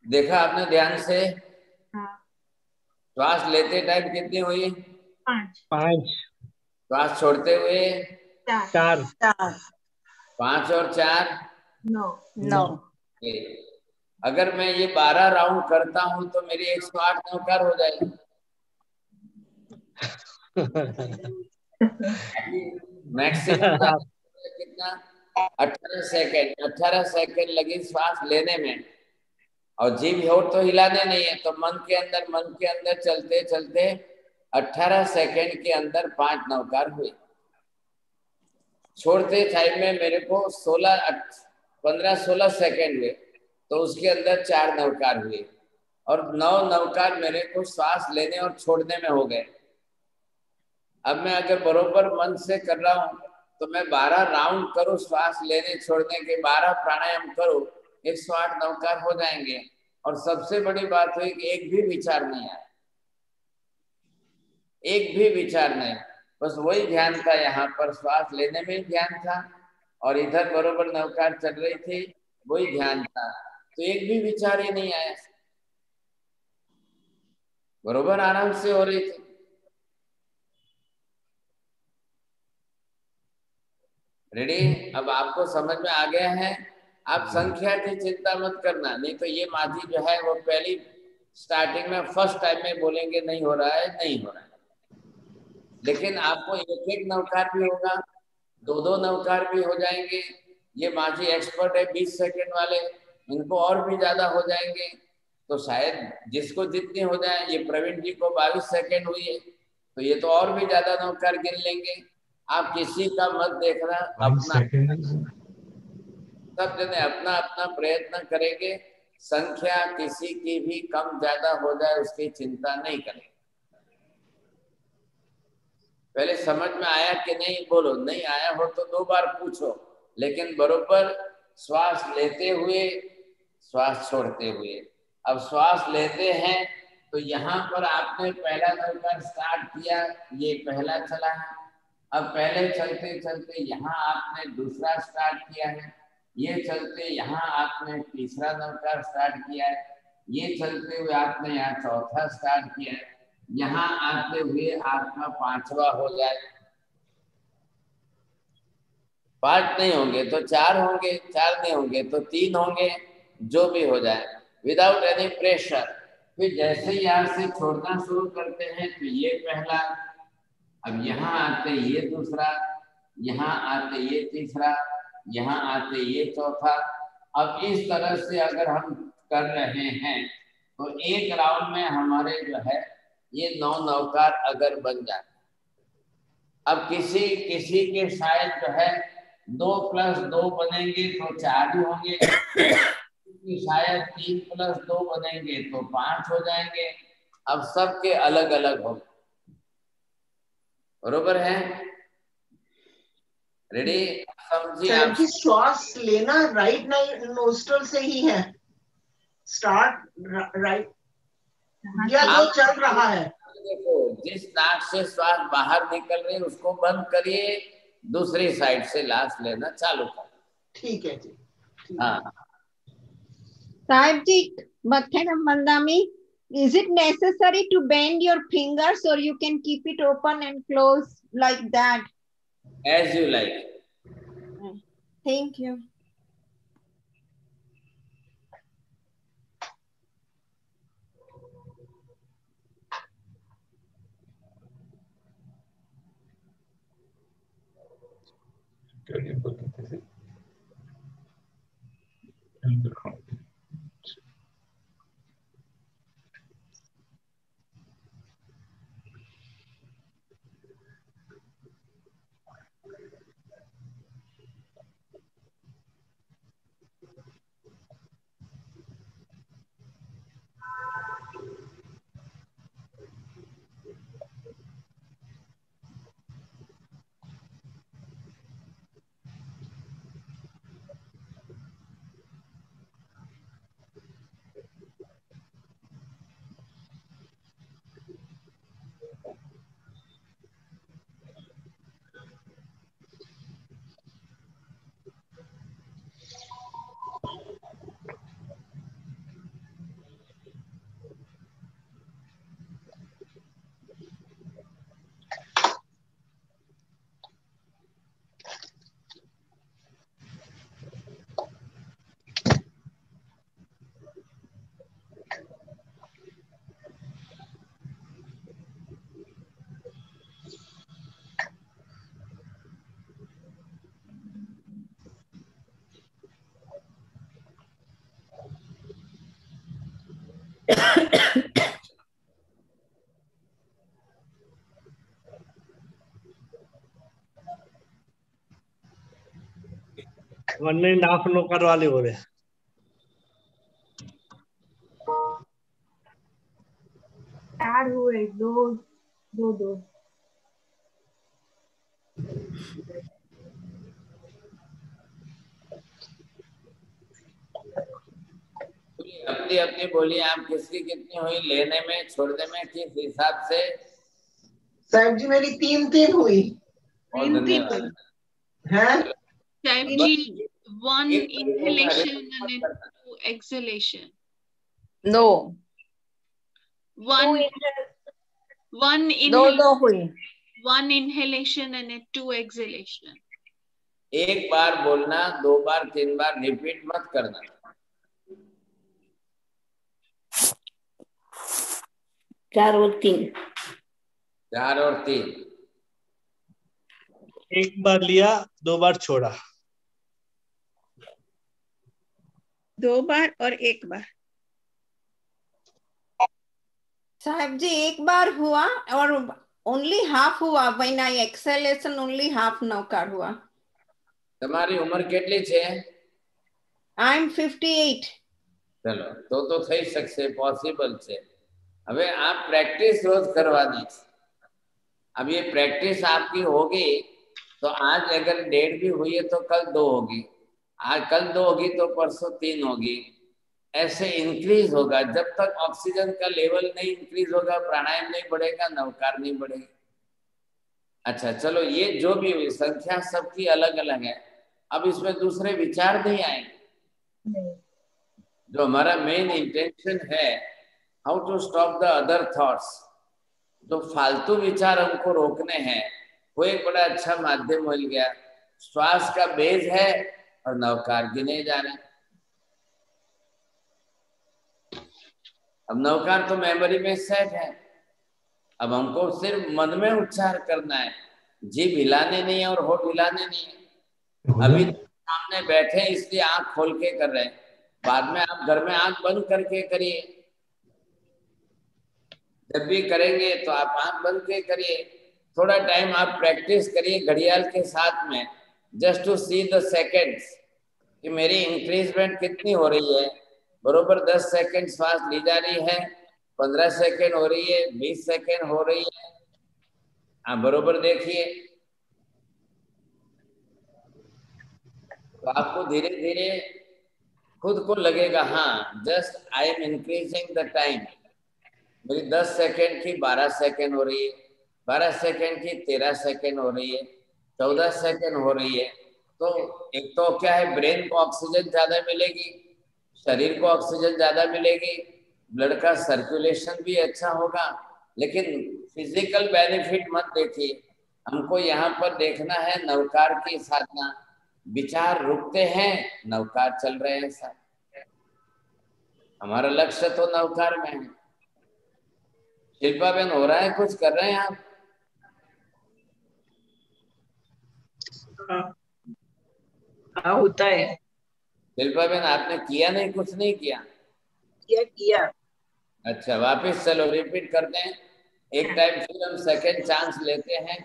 देखा आपने ध्यान से? श्वास लेते टाइम कितनी हुई? 5 श्वास छोड़ते हुए 4 5 और 4 9। अगर मैं ये 12 राउंड करता हूं तो मेरी 108 नवकार हो जाएगी। मैक्सिमम कितना? 18 सेकेंड लगी श्वास लेने में, और जीभ होठ तो हिलाने नहीं है। तो मन के अंदर चलते चलते 18 सेकेंड के अंदर 5 नवकार हुए। छोड़ते टाइम में मेरे को 15-16 सेकेंड हुए, तो उसके अंदर 4 नवकार हुए, और 9 नवकार मेरे को श्वास लेने और छोड़ने में हो गए। अब मैं अगर बरोबर मन से कर रहा हूं तो मैं 12 राउंड करूं, श्वास लेने छोड़ने के 12 प्राणायाम करूं, 108 नवकार हो जाएंगे। और सबसे बड़ी बात हुई कि एक भी विचार नहीं आया, एक भी विचार नहीं, बस वही ध्यान था। यहाँ पर श्वास लेने में ध्यान था, और इधर बरोबर नवकार चल रही थी, वही ध्यान था। तो एक भी विचार ही नहीं आया, बरोबर आराम से हो रही थी। रेडी? अब आपको समझ में आ गया है। आप संख्या की चिंता मत करना, नहीं तो ये माझी जो है वो पहली स्टार्टिंग में फर्स्ट टाइम में बोलेंगे नहीं हो रहा है, नहीं हो रहा है। लेकिन आपको एक एक नवकार भी होगा, 2-2 नवकार भी हो जाएंगे। ये माझी एक्सपर्ट है 20 सेकंड वाले, इनको और भी ज्यादा हो जाएंगे। तो शायद जिसको जितनी हो जाए, ये प्रवीण जी को 22 सेकंड हुई है, तो ये तो और भी ज्यादा नवकार गिन लेंगे। आप किसी का मत देखना, अपना सब जने अपना अपना प्रयत्न करेंगे। संख्या किसी की भी कम ज्यादा हो जाए उसकी चिंता नहीं करेंगे। पहले समझ में आया कि नहीं बोलो, नहीं आया हो तो 2 बार पूछो, लेकिन बरोबर श्वास लेते हुए श्वास छोड़ते हुए। अब श्वास लेते हैं तो यहाँ पर आपने पहला नवकार स्टार्ट किया, ये पहला चला है। अब पहले चलते चलते यहाँ आपने दूसरा स्टार्ट किया है, ये चलते यहाँ आपने तीसरा नवकार स्टार्ट किया है, ये चलते हुए आपने यहाँ चौथा स्टार्ट किया है, यहाँ आते हुए आपका पांचवा हो जाए। पांच नहीं होंगे तो चार होंगे, चार नहीं होंगे तो तीन होंगे, जो भी हो जाए विदाउट एनी प्रेशर। फिर जैसे ही यहाँ से छोड़ना शुरू करते हैं तो ये पहला, अब यहाँ आते ये दूसरा, यहाँ आते ये तीसरा, यहाँ आते ये चौथा। अब इस तरह से अगर हम कर रहे हैं तो एक राउंड में हमारे जो है ये 9 नवकार अगर बन जाए। अब किसी किसी के शायद जो है 2 + 2 बनेंगे तो 4 ही होंगे, शायद 3 + 2 बनेंगे तो 5 हो जाएंगे। अब सबके अलग अलग होंगे, बरोबर है? रेडी? समझिए आप। श्वास लेना राइट नोस्ट्रल से ही है, स्टार्ट राइट या जो चल रहा है। देखो, जिस नाक से श्वास बाहर निकल रही है उसको बंद करिए, दूसरी साइड से लास्ट लेना चालू करो। ठीक है जी। हाँ साहिब जी, Mathanam Mandami, is it necessary to bend your fingers or you can keep it open and close like that? As you like. Thank you. वरना नाक नौकर वाले हो रहे। चार हुए, दो दो दो। अपनी अपनी बोलिए, आप किसकी कितनी हुई लेने में छोड़ने में, किस हिसाब से? साहब जी मेरी 3 हुई। धन्यवाद है साहब जी, 1 inhalation and 2 exhalation. No. 1 1 inhalation and 2 exhalation. एक बार बोलना, 2 बार 3 बार रिपीट मत करना। 4 और 3। 4 और 3। एक बार लिया, 2 बार छोड़ा। 2 बार और 1 बार। साहब जी, एक बार हुआ और only half हुआ। When I exhalation only half नौकार हुआ। તમારી ઉંમર કેટલી છે? I am 58. ચલો તો થઈ શકશે, પોસિબલ છે। હવે આ પ્રેક્ટિસ રોજ કરવાની છે। अब ये प्रैक्टिस आपकी होगी तो आज अगर 1.5 भी हुई है तो कल 2 होगी, आज कल 2 होगी तो परसों 3 होगी, ऐसे इंक्रीज होगा। जब तक ऑक्सीजन का लेवल नहीं इंक्रीज होगा, प्राणायाम नहीं बढ़ेगा, नवकार नहीं बढ़ेगा। अच्छा चलो, ये जो भी हुई संख्या सबकी अलग अलग है, अब इसमें दूसरे विचार नहीं आएंगे। जो हमारा मेन इंटेंशन है, how to stop the other thoughts, जो फालतू विचार हमको रोकने हैं, वो एक बड़ा अच्छा माध्यम मिल गया। श्वास का बेस है और नवकार गिने जा रहे हैं। अब नवकार तो मेमोरी में सेट है, अब हमको सिर्फ मन में उच्चार करना है, जीभ हिलाने नहीं है और होठ हिलाने नहीं है। अभी सामने बैठे इसलिए आंख खोल के कर रहे हैं, बाद में आप घर में आंख बंद करके करिए। जब भी करेंगे तो आप आंख बंद के करिए। थोड़ा टाइम आप प्रैक्टिस करिए घड़ियाल के साथ में, just to see the seconds कि मेरी इंक्रीजमेंट कितनी हो रही है। बरोबर 10 सेकेंड श्वास ली जा रही है, 15 सेकेंड हो रही है, 20 सेकेंड हो रही है। आप बरोबर देखिए, तो आपको धीरे धीरे खुद को लगेगा, हाँ just I M increasing the time. मेरी 10 सेकेंड की 12 सेकेंड हो रही है, 12 सेकेंड की 13 सेकेंड हो रही है, 14 सेकेंड हो रही है। तो एक तो क्या है, ब्रेन को ऑक्सीजन ज्यादा मिलेगी, शरीर को ऑक्सीजन ज्यादा मिलेगी, ब्लड का सर्कुलेशन भी अच्छा होगा। लेकिन फिजिकल बेनिफिट मत देखिए, हमको यहाँ पर देखना है नवकार की साधना। विचार रुकते हैं, नवकार चल रहे हैं सब। हमारा लक्ष्य तो नवकार में है। शिल्पा बहन, हो रहा है कुछ कर रहे हैं आप? हाँ होता है। शिल्पा बहन, आपने किया नहीं, कुछ नहीं किया? किया। अच्छा, वापस चलो रिपीट करते हैं। एक टाइम फिर हम सेकंड चांस लेते हैं।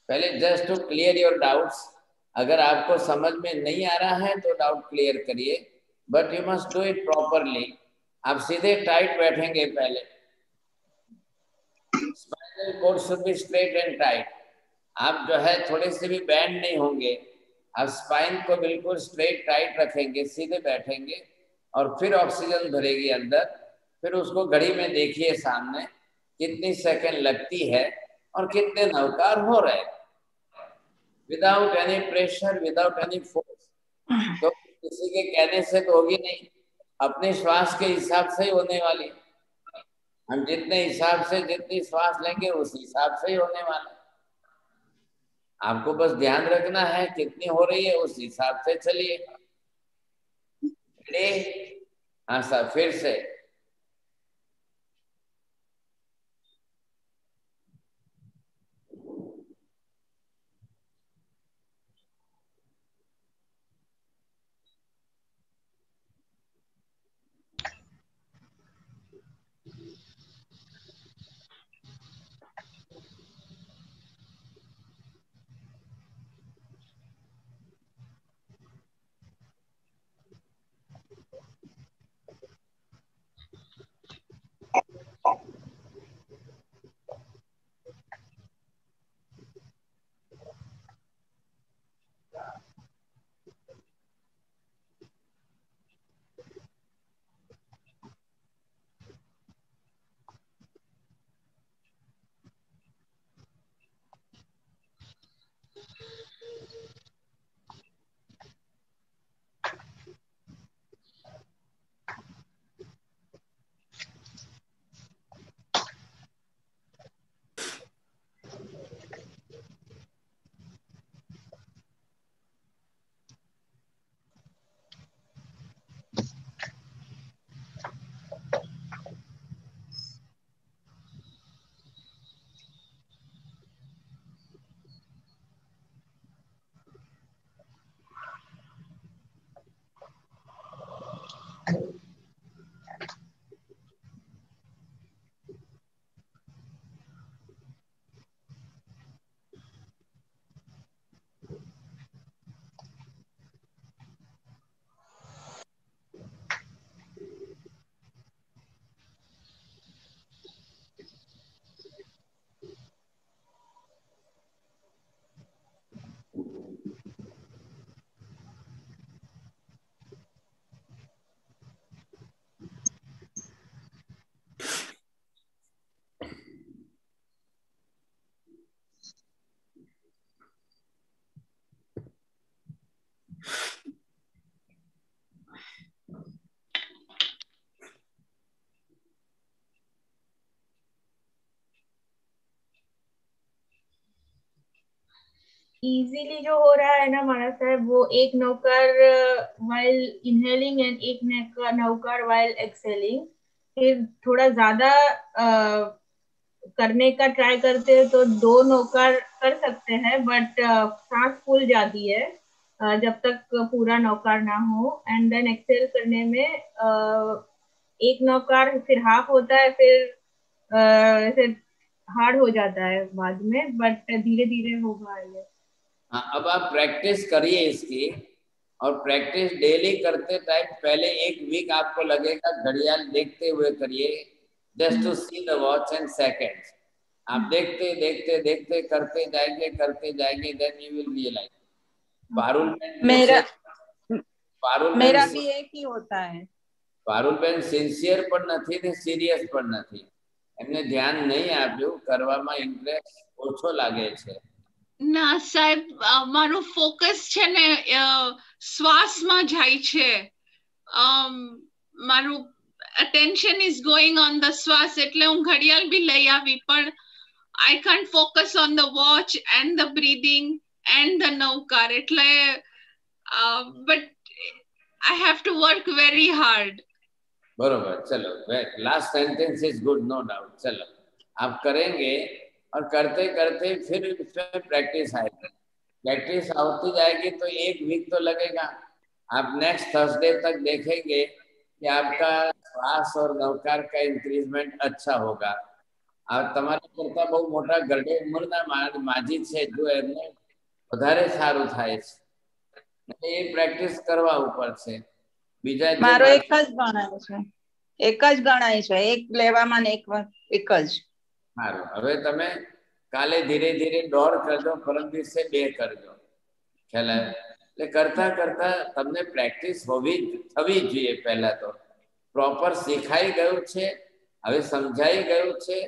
पहले just to clear your doubts. अगर आपको समझ में नहीं आ रहा है तो डाउट क्लियर करिए, but you must do it properly. आप सीधे टाइट बैठेंगे पहले, spinal cord should be straight and tight. आप जो है थोड़े से भी बैंड नहीं होंगे, आप स्पाइन को बिल्कुल स्ट्रेट टाइट रखेंगे, सीधे बैठेंगे और फिर ऑक्सीजन भरेगी अंदर। फिर उसको घड़ी में देखिए सामने कितनी सेकंड लगती है और कितने नवकार हो रहे हैं, without any pressure, without any force. तो किसी के कहने से तो होगी नहीं, अपने श्वास के हिसाब से ही होने वाली। हम जितने हिसाब से जितनी श्वास लेंगे उस हिसाब से ही होने वाला। आपको बस ध्यान रखना है कितनी हो रही है, उस हिसाब से चलिए। हाँ सर, फिर से इजीली जो हो रहा है ना मानस साहब, वो एक नौकर वाइल इनहेलिंग एंड एक नौकर वाइल एक्सेलिंग। फिर थोड़ा ज्यादा करने का ट्राई करते हैं तो 2 नौकर कर सकते हैं, बट सांस फूल जाती है जब तक पूरा नौकर ना हो। एंड देन एक्सेल करने में एक नौकर फिर हाफ होता है, फिर ऐसे हार्ड हो जाता है बाद में, बट धीरे धीरे होगा ये। हाँ, अब आप प्रैक्टिस करिए इसकी, और प्रैक्टिस डेली करते टाइम पहले 1 वीक आपको लगेगा घड़ियाल देखते हुए करिए, just to see the watch and seconds. आप देखते देखते देखते करते जाएंगे, देन यू विल रियलाइज। मेरा भी एक ही होता है। પારુલબેન સિન્સિયર પણ નથી ને સિરિયસ પણ નથી, એમને ધ્યાન નહીં આપ્યું, કરવામાં ઇન્ટરેસ્ટ ઓછો લાગે છે। ના સાહેબ, મારું ફોકસ છે ને શ્વાસમાં જાય છે। મારું attention is going on the શ્વાસ, એટલે હું ઘડિયાળ બી લઈ આવી, પણ I can't focus on the watch and the breathing and the Navkar, એટલે but I have to work very hard. बरोबर, चलो last sentence is good, no doubt. चलो आप करेंगे, और करते करते फिर इसमें प्रैक्टिस आएगी, प्रैक्टिस होती जाएगी तो 1 वीक तो लगेगा। आप नेक्स्ट थर्सडे तक देखेंगे कि आपका श्वास और नौकार का इंक्रीजमेंट अच्छा होगा। और તમારા કરતા બહુ મોટા ગરડે ઉંમરના માજી છે જો એમને વધારે સારું થાય છે, એટલે એ પ્રેક્ટિસ કરવા ઉપર છે। બીજા મારો એક જ ગણાય છે, એક લેવામાં ને એક જ। સારું, હવે તમે કાલે ધીરે ધીરે 1.5 કરજો, પરમ દિવસે 2 કરજો, ખ્યાલ આવે? એટલે કરતા કરતા તમને પ્રેક્ટિસ થવી જોઈએ। પહેલા તો પ્રોપર શીખાઈ ગયું છે, હવે સમજાઈ ગયું છે,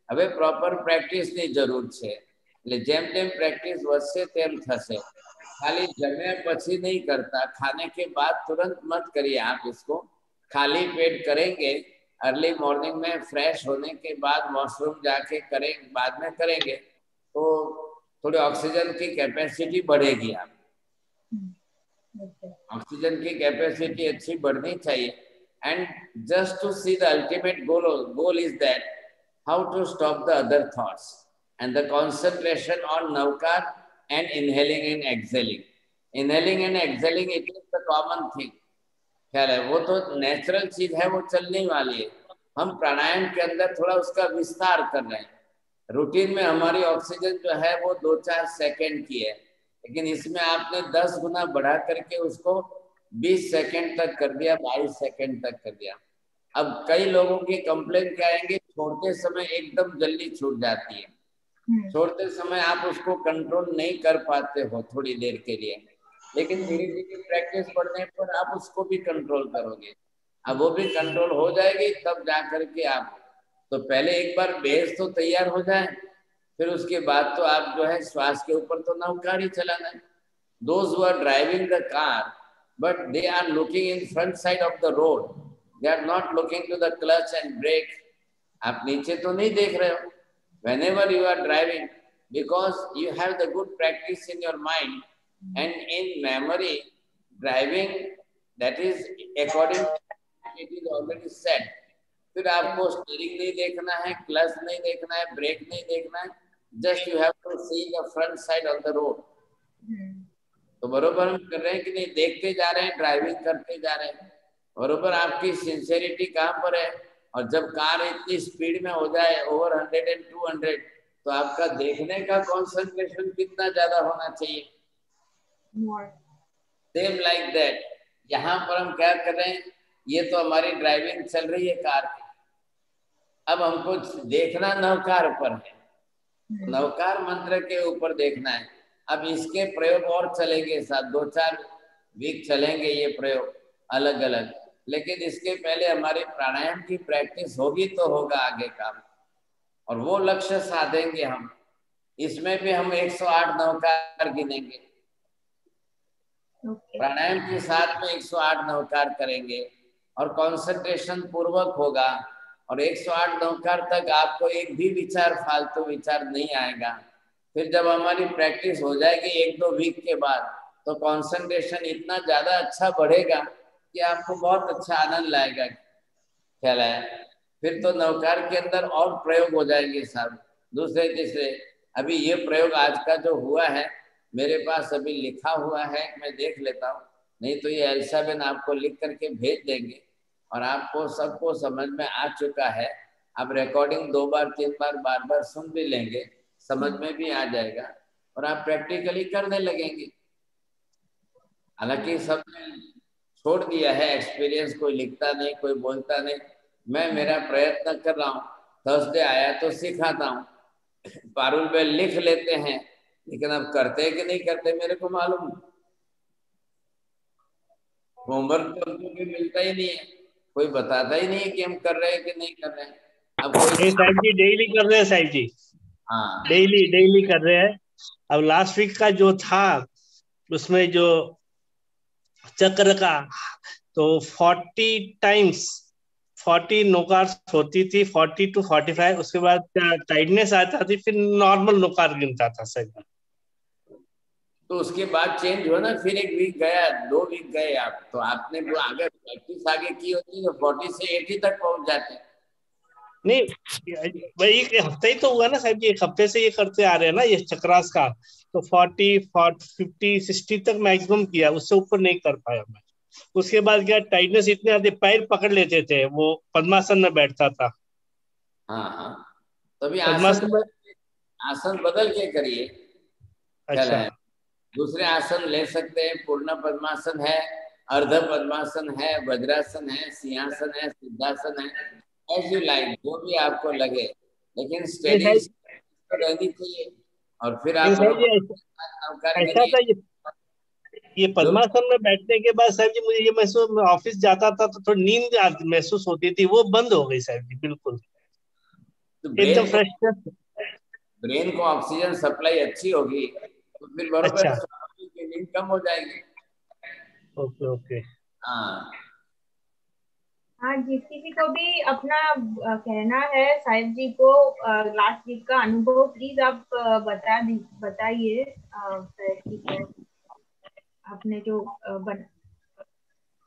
હવે પ્રોપર પ્રેક્ટિસની જરૂર છે। એટલે જેમ જેમ પ્રેક્ટિસ વધશે તેમ થશે। खाली जमे પછી नहीं करता, खाने के बाद तुरंत मत करिए आप इसको। खाली पेट करेंगे, अर्ली मॉर्निंग में फ्रेश होने के बाद वॉशरूम जाके करें, बाद में करेंगे तो थोड़ी ऑक्सीजन की कैपेसिटी बढ़ेगी। आप ऑक्सीजन की कैपेसिटी अच्छी बढ़नी चाहिए। And just to see the ultimate goal is that how to stop the other thoughts and the concentration on Navkar and inhaling and exhaling। inhaling and exhaling it is the common thing, ख्याल है? वो तो natural चीज है, वो चलने वाली है। हम प्राणायाम के अंदर थोड़ा उसका विस्तार कर रहे हैं। रूटीन में हमारी ऑक्सीजन जो है वो 2-4 सेकंड की है, लेकिन इसमें आपने 10 गुना बढ़ा करके उसको 20 सेकंड तक कर दिया, 22 सेकंड तक कर दिया। अब कई लोगों की कंप्लेंट क्या आएंगे, छोड़ते समय एकदम जल्दी छूट जाती है, छोड़ते समय आप उसको कंट्रोल नहीं कर पाते हो थोड़ी देर के लिए, लेकिन धीरे धीरे प्रैक्टिस बढ़ने पर आप उसको भी कंट्रोल करोगे। अब वो भी कंट्रोल हो जाएगी, तब जा करके आप, तो पहले एक बार बेस तो तैयार हो जाए, फिर उसके बाद तो आप जो है श्वास के ऊपर तो नौकार ही चलाना है। Those who are driving the car but they are looking in front side of the road, they are not looking to the clutch and brake. आप नीचे तो नहीं देख रहे हो whenever you are driving, because you have the good practice in your mind and in memory. Driving, that is according to it is already set। फिर आपको steering नहीं देखना है, क्लच नहीं देखना है, ब्रेक नहीं देखना है, just you have to see the front side of the road. तो बरोबर हम कर रहे हैं कि नहीं, देखते जा रहे हैं, ड्राइविंग करते जा रहे हैं। बरोबर आपकी सिंसियरिटी कहाँ पर है? और जब कार इतनी स्पीड में हो जाए ओवर 100 and 200, तो आपका देखने का कंसंट्रेशन कितना ज्यादा होना चाहिए? सेम लाइक दैट, यहाँ पर हम क्या कर रहे हैं, ये तो हमारी ड्राइविंग चल रही है कार की, अब हमको देखना नवकार पर है, नवकार मंत्र के ऊपर देखना है। अब इसके प्रयोग और चलेंगे, साथ 2-4 वीक चलेंगे ये प्रयोग अलग अलग, लेकिन इसके पहले हमारी प्राणायाम की प्रैक्टिस होगी तो होगा आगे काम, और वो लक्ष्य साधेंगे हम। इसमें भी हम 108 नवकार गिनेंगे, प्राणायाम के साथ में 108 नवकार करेंगे और कंसंट्रेशन पूर्वक होगा, और 108 नवकार तक आपको एक भी विचार, फालतू विचार नहीं आएगा। फिर जब हमारी प्रैक्टिस हो जाएगी 1-2 वीक के बाद, तो कंसंट्रेशन इतना ज्यादा अच्छा बढ़ेगा कि आपको बहुत अच्छा आनंद लाएगा। ख्याल है? फिर तो नौकार के अंदर और प्रयोग हो जाएंगे साहब, दूसरे तीसरे। अभी ये प्रयोग आज का जो हुआ है मेरे पास अभी लिखा हुआ है, मैं देख लेता हूँ, नहीं तो ये एल्सा बेन आपको लिख करके भेज देंगे और आपको सबको समझ में आ चुका है। आप रिकॉर्डिंग 2 बार 3 बार बार बार सुन भी लेंगे, समझ में भी आ जाएगा और आप प्रैक्टिकली करने लगेंगे। हालांकि सबने छोड़ दिया है एक्सपीरियंस, कोई लिखता नहीं, कोई बोलता नहीं। मैं मेरा प्रयत्न कर रहा हूँ, थर्सडे आया तो सिखाता हूँ। पारुल पे लिख लेते हैं, लेकिन अब करते हैं कि नहीं करते मेरे को मालूम नहीं। होमवर्क तो हमको भी मिलता ही नहीं है, कोई बताता ही नहीं है कि हम कर रहे हैं कि नहीं कर रहे हैं। अब कोई साहिब जी डेली कर रहे हैं साहिब जी, हाँ डेली कर रहे हैं। अब लास्ट वीक का जो था उसमें जो चक्र का, तो 40 टाइम्स 40 नोकार्स होती थी, 40 to 45, उसके बाद टाइटनेस आता थी, फिर नॉर्मल नोकार गिनता था सर। तो उसके बाद चेंज हुआ ना, फिर 1 वीक गया, 2 वीक गए आप, तो आपने वो आगे प्रैक्टिस आगे की होती तो 40 से 80 तक पहुंच जाते। नहीं भाई, एक हफ्ते ही तो हुआ ना साहब जी, 1 हफ्ते से ये करते आ रहे हैं ना ये चक्रास का, तो 40 50 60 तक मैक्सिमम किया, उससे ऊपर नहीं कर पाया मैं। उसके बाद क्या टाइटनेस इतने आते, पैर पकड़ लेते थे, वो पद्मासन में बैठता था। हाँ हाँ, तभी पद्मासन में। आसन बदल के करिए। ख्याल अच्छा। है? दूसरे आसन ले सकते हैं, पूर्ण पद्मासन है, अर्ध पद्मासन है, वज्रासन है, सिंहासन है, सिद्धासन है, एज यू लाइक, जो भी आपको लगे, लेकिन स्टेडी रहनी चाहिए। और फिर आप ऐसा था ये पद्मासन में बैठने के बाद साहब जी मुझे ये महसूस, मैं ऑफिस जाता था तो थोड़ी नींद महसूस होती थी, वो बंद हो गई साहब जी बिल्कुल, एकदम फ्रेश। ब्रेन को ऑक्सीजन सप्लाई अच्छी होगी तो फिर बराबर अच्छा। नींद कम हो जाएगी। Okay okay. हाँ हाँ, जिस किसी को भी अपना कहना है साहिब जी को लास्ट वीक का अनुभव प्लीज आप बताइए। ठीक है, आपने जो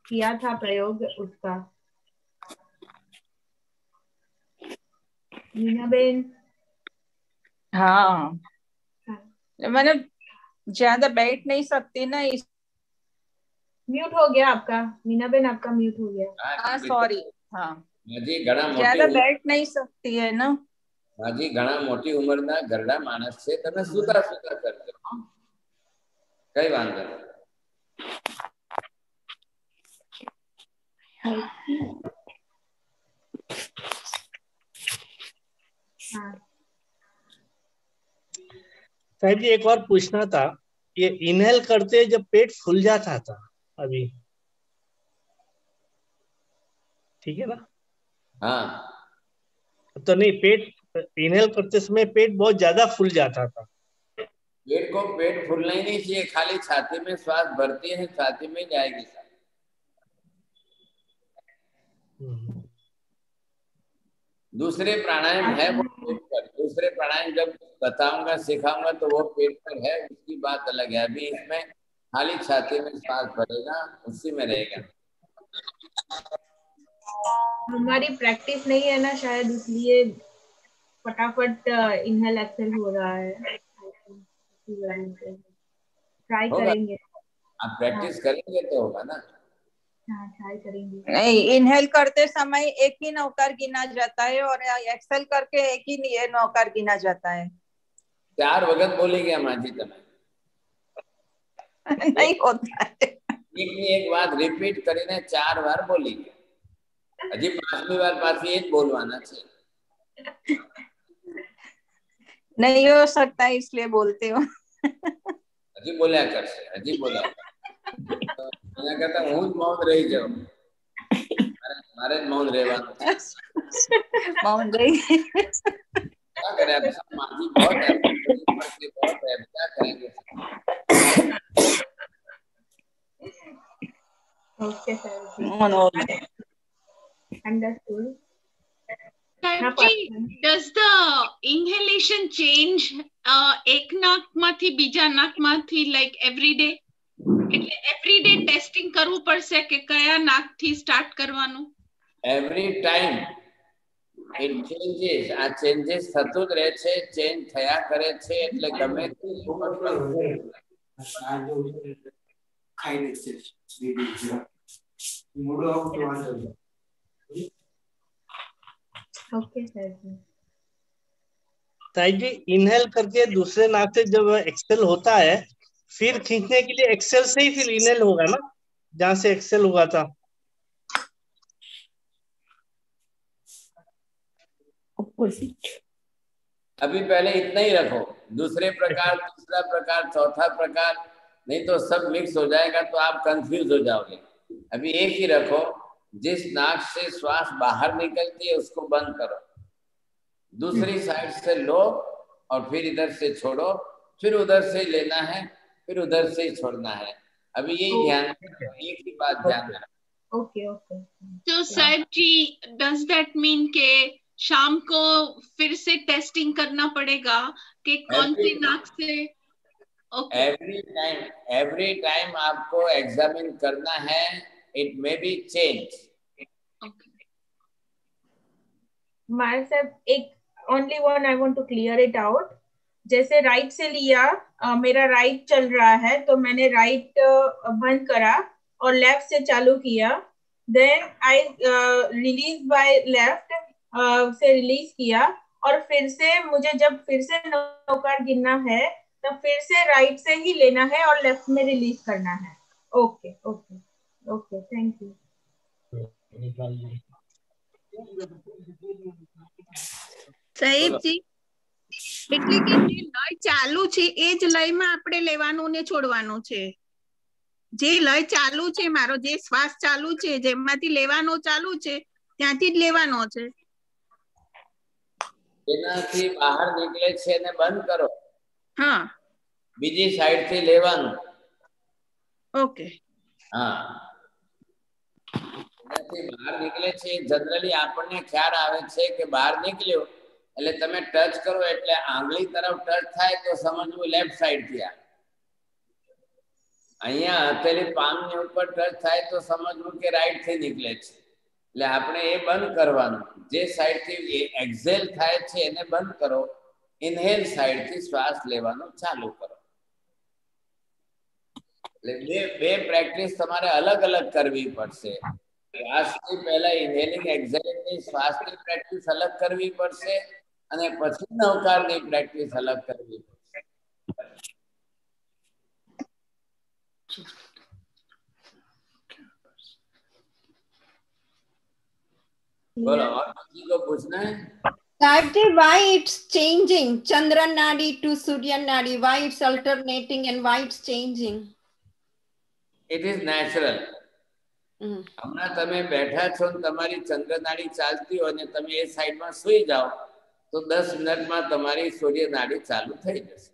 किया था प्रयोग उसका। मीना बेन। हाँ, मैंने ज्यादा बैठ नहीं सकती ना, इस म्यूट हो गया आपका मीना बेन, आपका म्यूट हो गया। हाँ सॉरी। हाँ जी, घना ज्यादा मोटी बैठ नहीं सकती है ना। हाँ जी, घना मोटी उम्र ना घरડા मानस છે, તમે સુતા સુતા કરજો, કઈ વાંધો નહીં। साहब जी एक और पूछना था, ये इनहेल करते जब पेट फूल जाता था अभी, ठीक है ना? हाँ तो नहीं, पेट इनहेल करते समय पेट बहुत ज्यादा फूल जाता था। पेट फूलना ही नहीं चाहिए, खाली छाती में श्वास भरती है, छाती में जाएगी। दूसरे प्राणायाम है वो पेट पर, दूसरे प्राणायाम जब बताऊंगा सिखाऊंगा तो वो पेट पर है, उसकी बात अलग है। अभी इसमें खाली छाती में श्वास भरेगा, उसी में रहेगा। हमारी प्रैक्टिस नहीं है ना शायद, इसलिए फटाफट इनहेल एक्सेल हो रहा है। ट्राई करेंगे। आप प्रैक्टिस करेंगे तो होगा ना। हाँ, ट्राई करेंगे। नहीं, इनहेल करते समय एक ही नौकर गिना जाता है और एक्सेल करके एक ही नौकर गिना जाता है। 4 वक्त बोलेगी माजी तमे नहीं होता है। एक बात रिपीट કરીને 4 बार बोली, हजी 5મી बार पाછી एक बोलवाना છે। नहीं हो सकता इसलिए बोलते हो। हजी बोल्या करશે, हजी बोल्या એના કરતા હું જ મૌન રહી જાઉં, મારે જ મૌન રહેવાનું છે। मौन रही। क्या करें, अब सब माजी बहुत है, बहुत है, क्या करेंगे। ओके सर, मौन हो गए। Understood. Does the inhalation change એક નાકમાંથી બીજા નાકમાંથી like every day? એટલે every day testing કરવું પડશે કે કયા નાકથી સ્ટાર્ટ કરવાનું? Every time it changes. આ changes થતું જ રહે છે, ચેન્જ થયા કરે છે, એટલે ગમે તે ओके सर जी। ताई जी इनहेल करके दूसरे नाक से जब एक्सेल होता है, फिर खींचने के लिए एक्सेल से ही फिर इनहेल होगा ना, जहां से एक्सेल हुआ था। अभी पहले इतना ही रखो, दूसरे प्रकार, तीसरा प्रकार, चौथा प्रकार, नहीं तो सब मिक्स हो जाएगा तो आप कंफ्यूज हो जाओगे। अभी एक ही रखो, जिस नाक से श्वास बाहर निकलती है उसको बंद करो, दूसरी साइड से लो और फिर इधर से छोड़ो, फिर उधर से लेना है, फिर उधर से छोड़ना है। अभी यही ध्यान रखो, एक ही बात ध्यान रखो। Okay okay. तो साहिब जी, does that mean के शाम को फिर से टेस्टिंग करना पड़ेगा कि कौन सी नाक से? एवरी टाइम आपको एग्जामिन करना है, इट मे बी चेंज। माय साहब, एक only one I want to clear it out. जैसे राइट से लिया, मेरा राइट चल रहा है तो मैंने राइट बंद करा और लेफ्ट से चालू किया, then I release by left से रिलीज किया, और फिर से मुझे जब फिर से नौकार गिनना है तब फिर से राइट से ही लेना है और लेफ्ट में रिलीज करना है। Okay okay okay, thank you. સાહેબ જી, એટલે કે જે લય ચાલુ છે એ જ લયમાં આપણે લેવાનું ને છોડવાનું છે। જે લય ચાલુ છે, મારો જે શ્વાસ ચાલુ છે, જેમાંથી લેવાનો ચાલુ છે ત્યાંથી જ લેવાનો છે। જેનાથી બહાર નીકળે છે એને બંધ કરો, હા, બીજી સાઈડ થી લેવાનું। ઓકે, હા, એનાથી બહાર નીકળે છે જનરલી આપણને ખ્યાલ આવે છે કે બહાર નીકળ્યો એટલે તમે ટચ કરો એટલે આંગળી તરફ ટચ થાય તો સમજવું લેફ્ટ સાઈડ થી આ, અહીંયા હથેળી પામની ઉપર ટચ થાય તો સમજવું કે રાઈટ થી નીકળે છે। એટલે આપણે એ બંધ કરવાનું, જે સાઈડ થી એક્ઝેલ થાય છે એને બંધ કરો, ઇનહેલ સાઈડ થી શ્વાસ લેવાનું ચાલુ કરો। એટલે બે પ્રેક્ટિસ તમારે અલગ અલગ કરવી પડશે। શ્વાસથી પહેલા ઇનહેલિંગ એક્ઝેલિંગની શ્વાસની પ્રેક્ટિસ અલગ કરવી પડશે અને પછી નવકારની પ્રેક્ટિસ અલગ કરવી પડશે। बोलो, और किसी को पूछना है? Saib ji, why it's changing Chandra Nadi to Surya Nadi? Why it's alternating and why it's changing? It is natural. હમણાં તમે બેઠા છો ને તમારી ચંદ્ર નાડી ચાલતી હોય ને તમે એ સાઈડમાં સુઈ જાઓ તો 10 મિનિટમાં તમારી સૂર્ય નાડી ચાલુ થઈ જશે।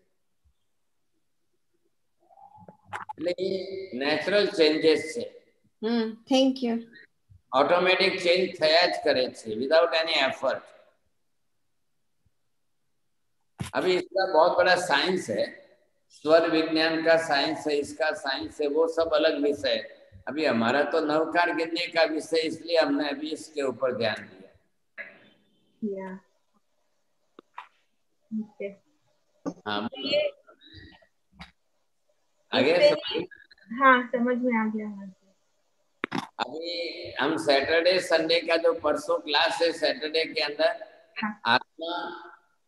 એટલે એ નેચરલ ચેન્જીસ છે। Thank you. ऑटोमेटिक चेंज થયા જ કરે છે विदाउट एनी एफर्ट। अभी इसका बहुत बड़ा साइंस है, स्वर विज्ञान का साइंस है, इसका साइंस है, वो सब अलग विषय है। अभी हमारा तो नवकार गिनने का विषय, इसलिए हमने अभी इसके ऊपर ध्यान दिया। हाँ, आगे हाँ, समझ में आ गया। अभी हम सैटरडे संडे का जो परसों क्लास है, सैटरडे के अंदर आत्मा,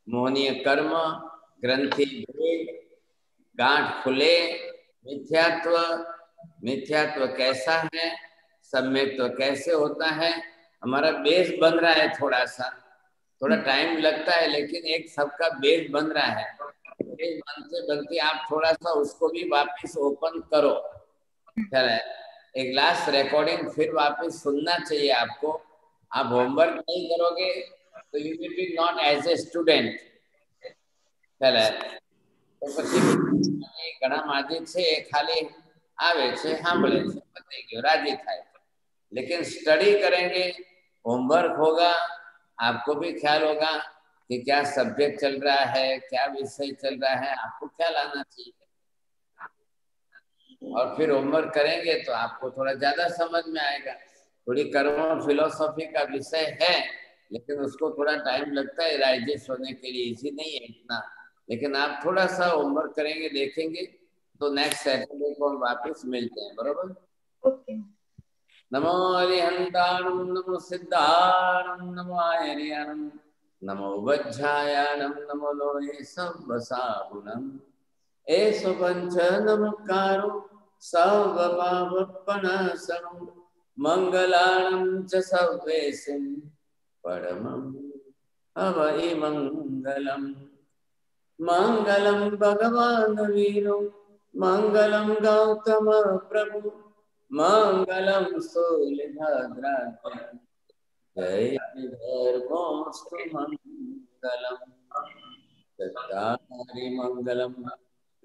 मोहनीय कर्म, ग्रंथि भेद, गांठ खुले, मिथ्यात्व, मिथ्यात्व कैसा है, सम्यक्त्व कैसे होता है, हमारा बेस बन रहा है। थोड़ा टाइम लगता है लेकिन एक सबका बेस बन रहा है। बेस बनते बनते आप थोड़ा सा उसको भी वापस ओपन करो। चले, एक लास्ट रिकॉर्डिंग फिर वापस सुनना चाहिए आपको। आप होमवर्क नहीं करोगे तो you will be not as a student. चले, तो પછી ઘણા માજી છે ખાલી આવે છે, સાંભળે છે, પતી ગયો, રાજી થાય। लेकिन स्टडी करेंगे, होमवर्क होगा, आपको भी ख्याल होगा कि क्या सब्जेक्ट चल रहा है, क्या विषय चल रहा है, आपको ख्याल आना चाहिए। और फिर होमवर्क करेंगे तो आपको थोड़ा ज्यादा समझ में आएगा। थोड़ी कर्म फिलोसॉफी का विषय है, लेकिन उसको थोड़ा टाइम लगता है राइजेस्ट होने के लिए, इजी नहीं है इतना। लेकिन आप थोड़ा सा होमवर्क करेंगे, देखेंगे, तो नेक्स्ट सैटरडे को हम वापस मिलते हैं, बरोबर? ओके। नमो अरिहंताणं, नमो सिद्धाणं, नमो आयर्याणं, नमो वज्रायाणं, नमो लोहे सव्वसागुणम्। एषु पंच नमकारो सर्वपापपणासनं, मंगलानं च सर्वेशं परमं अवहि मंगलम्। मंगलं भगवान् वीरो, मंगलं गौतम प्रभु, मंगलं सूर्यभद्राते, जय धर्मोऽस्तु मंगलम्। चत्तारि मंगलम्,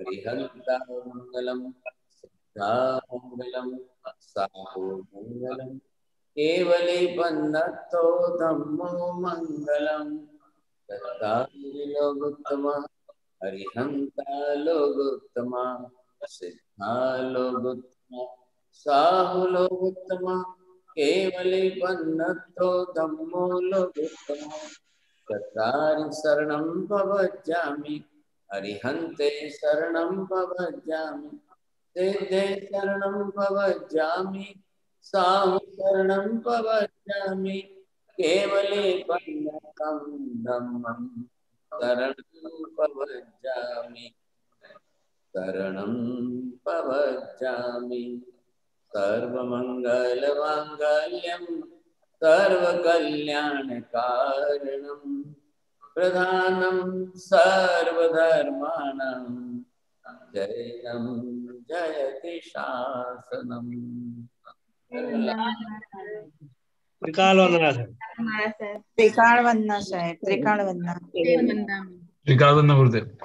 गृहन्ता मंगलम्, सिद्धा मंगलम्, साहु मंगलम्, केवले पन्नतो धम्मो मंगलम्। चत्तारि लोकोत्तमा, अरिहंता लोकोत्तमा, सिद्धा लोकोत्तमा, साहु लोकोत्तमा, केवले पन्नतो धम्मो लोकोत्तमा। चत्तारि शरणं प्रव्रजामि, अरिहन्ते शरणं प्रव्रजामि, सिद्धे शरणं प्रव्रजामि, साहु शरणं प्रव्रजामि, केवले पन्नतं धम्मं शरणं प्रव्रजामि, शरणं प्रव्रजामि। सर्वमङ्गलमाङ्गल्यं सर्वकल्याणकारणं, प्रधानं सर्वधर्माणां, जयं जयति शासनम्। त्रिकाल वंदना सर। त्रिकाल वंदना साहेब, त्रिकाल वंदना। श्रीकाल वंदना गुरुदेव।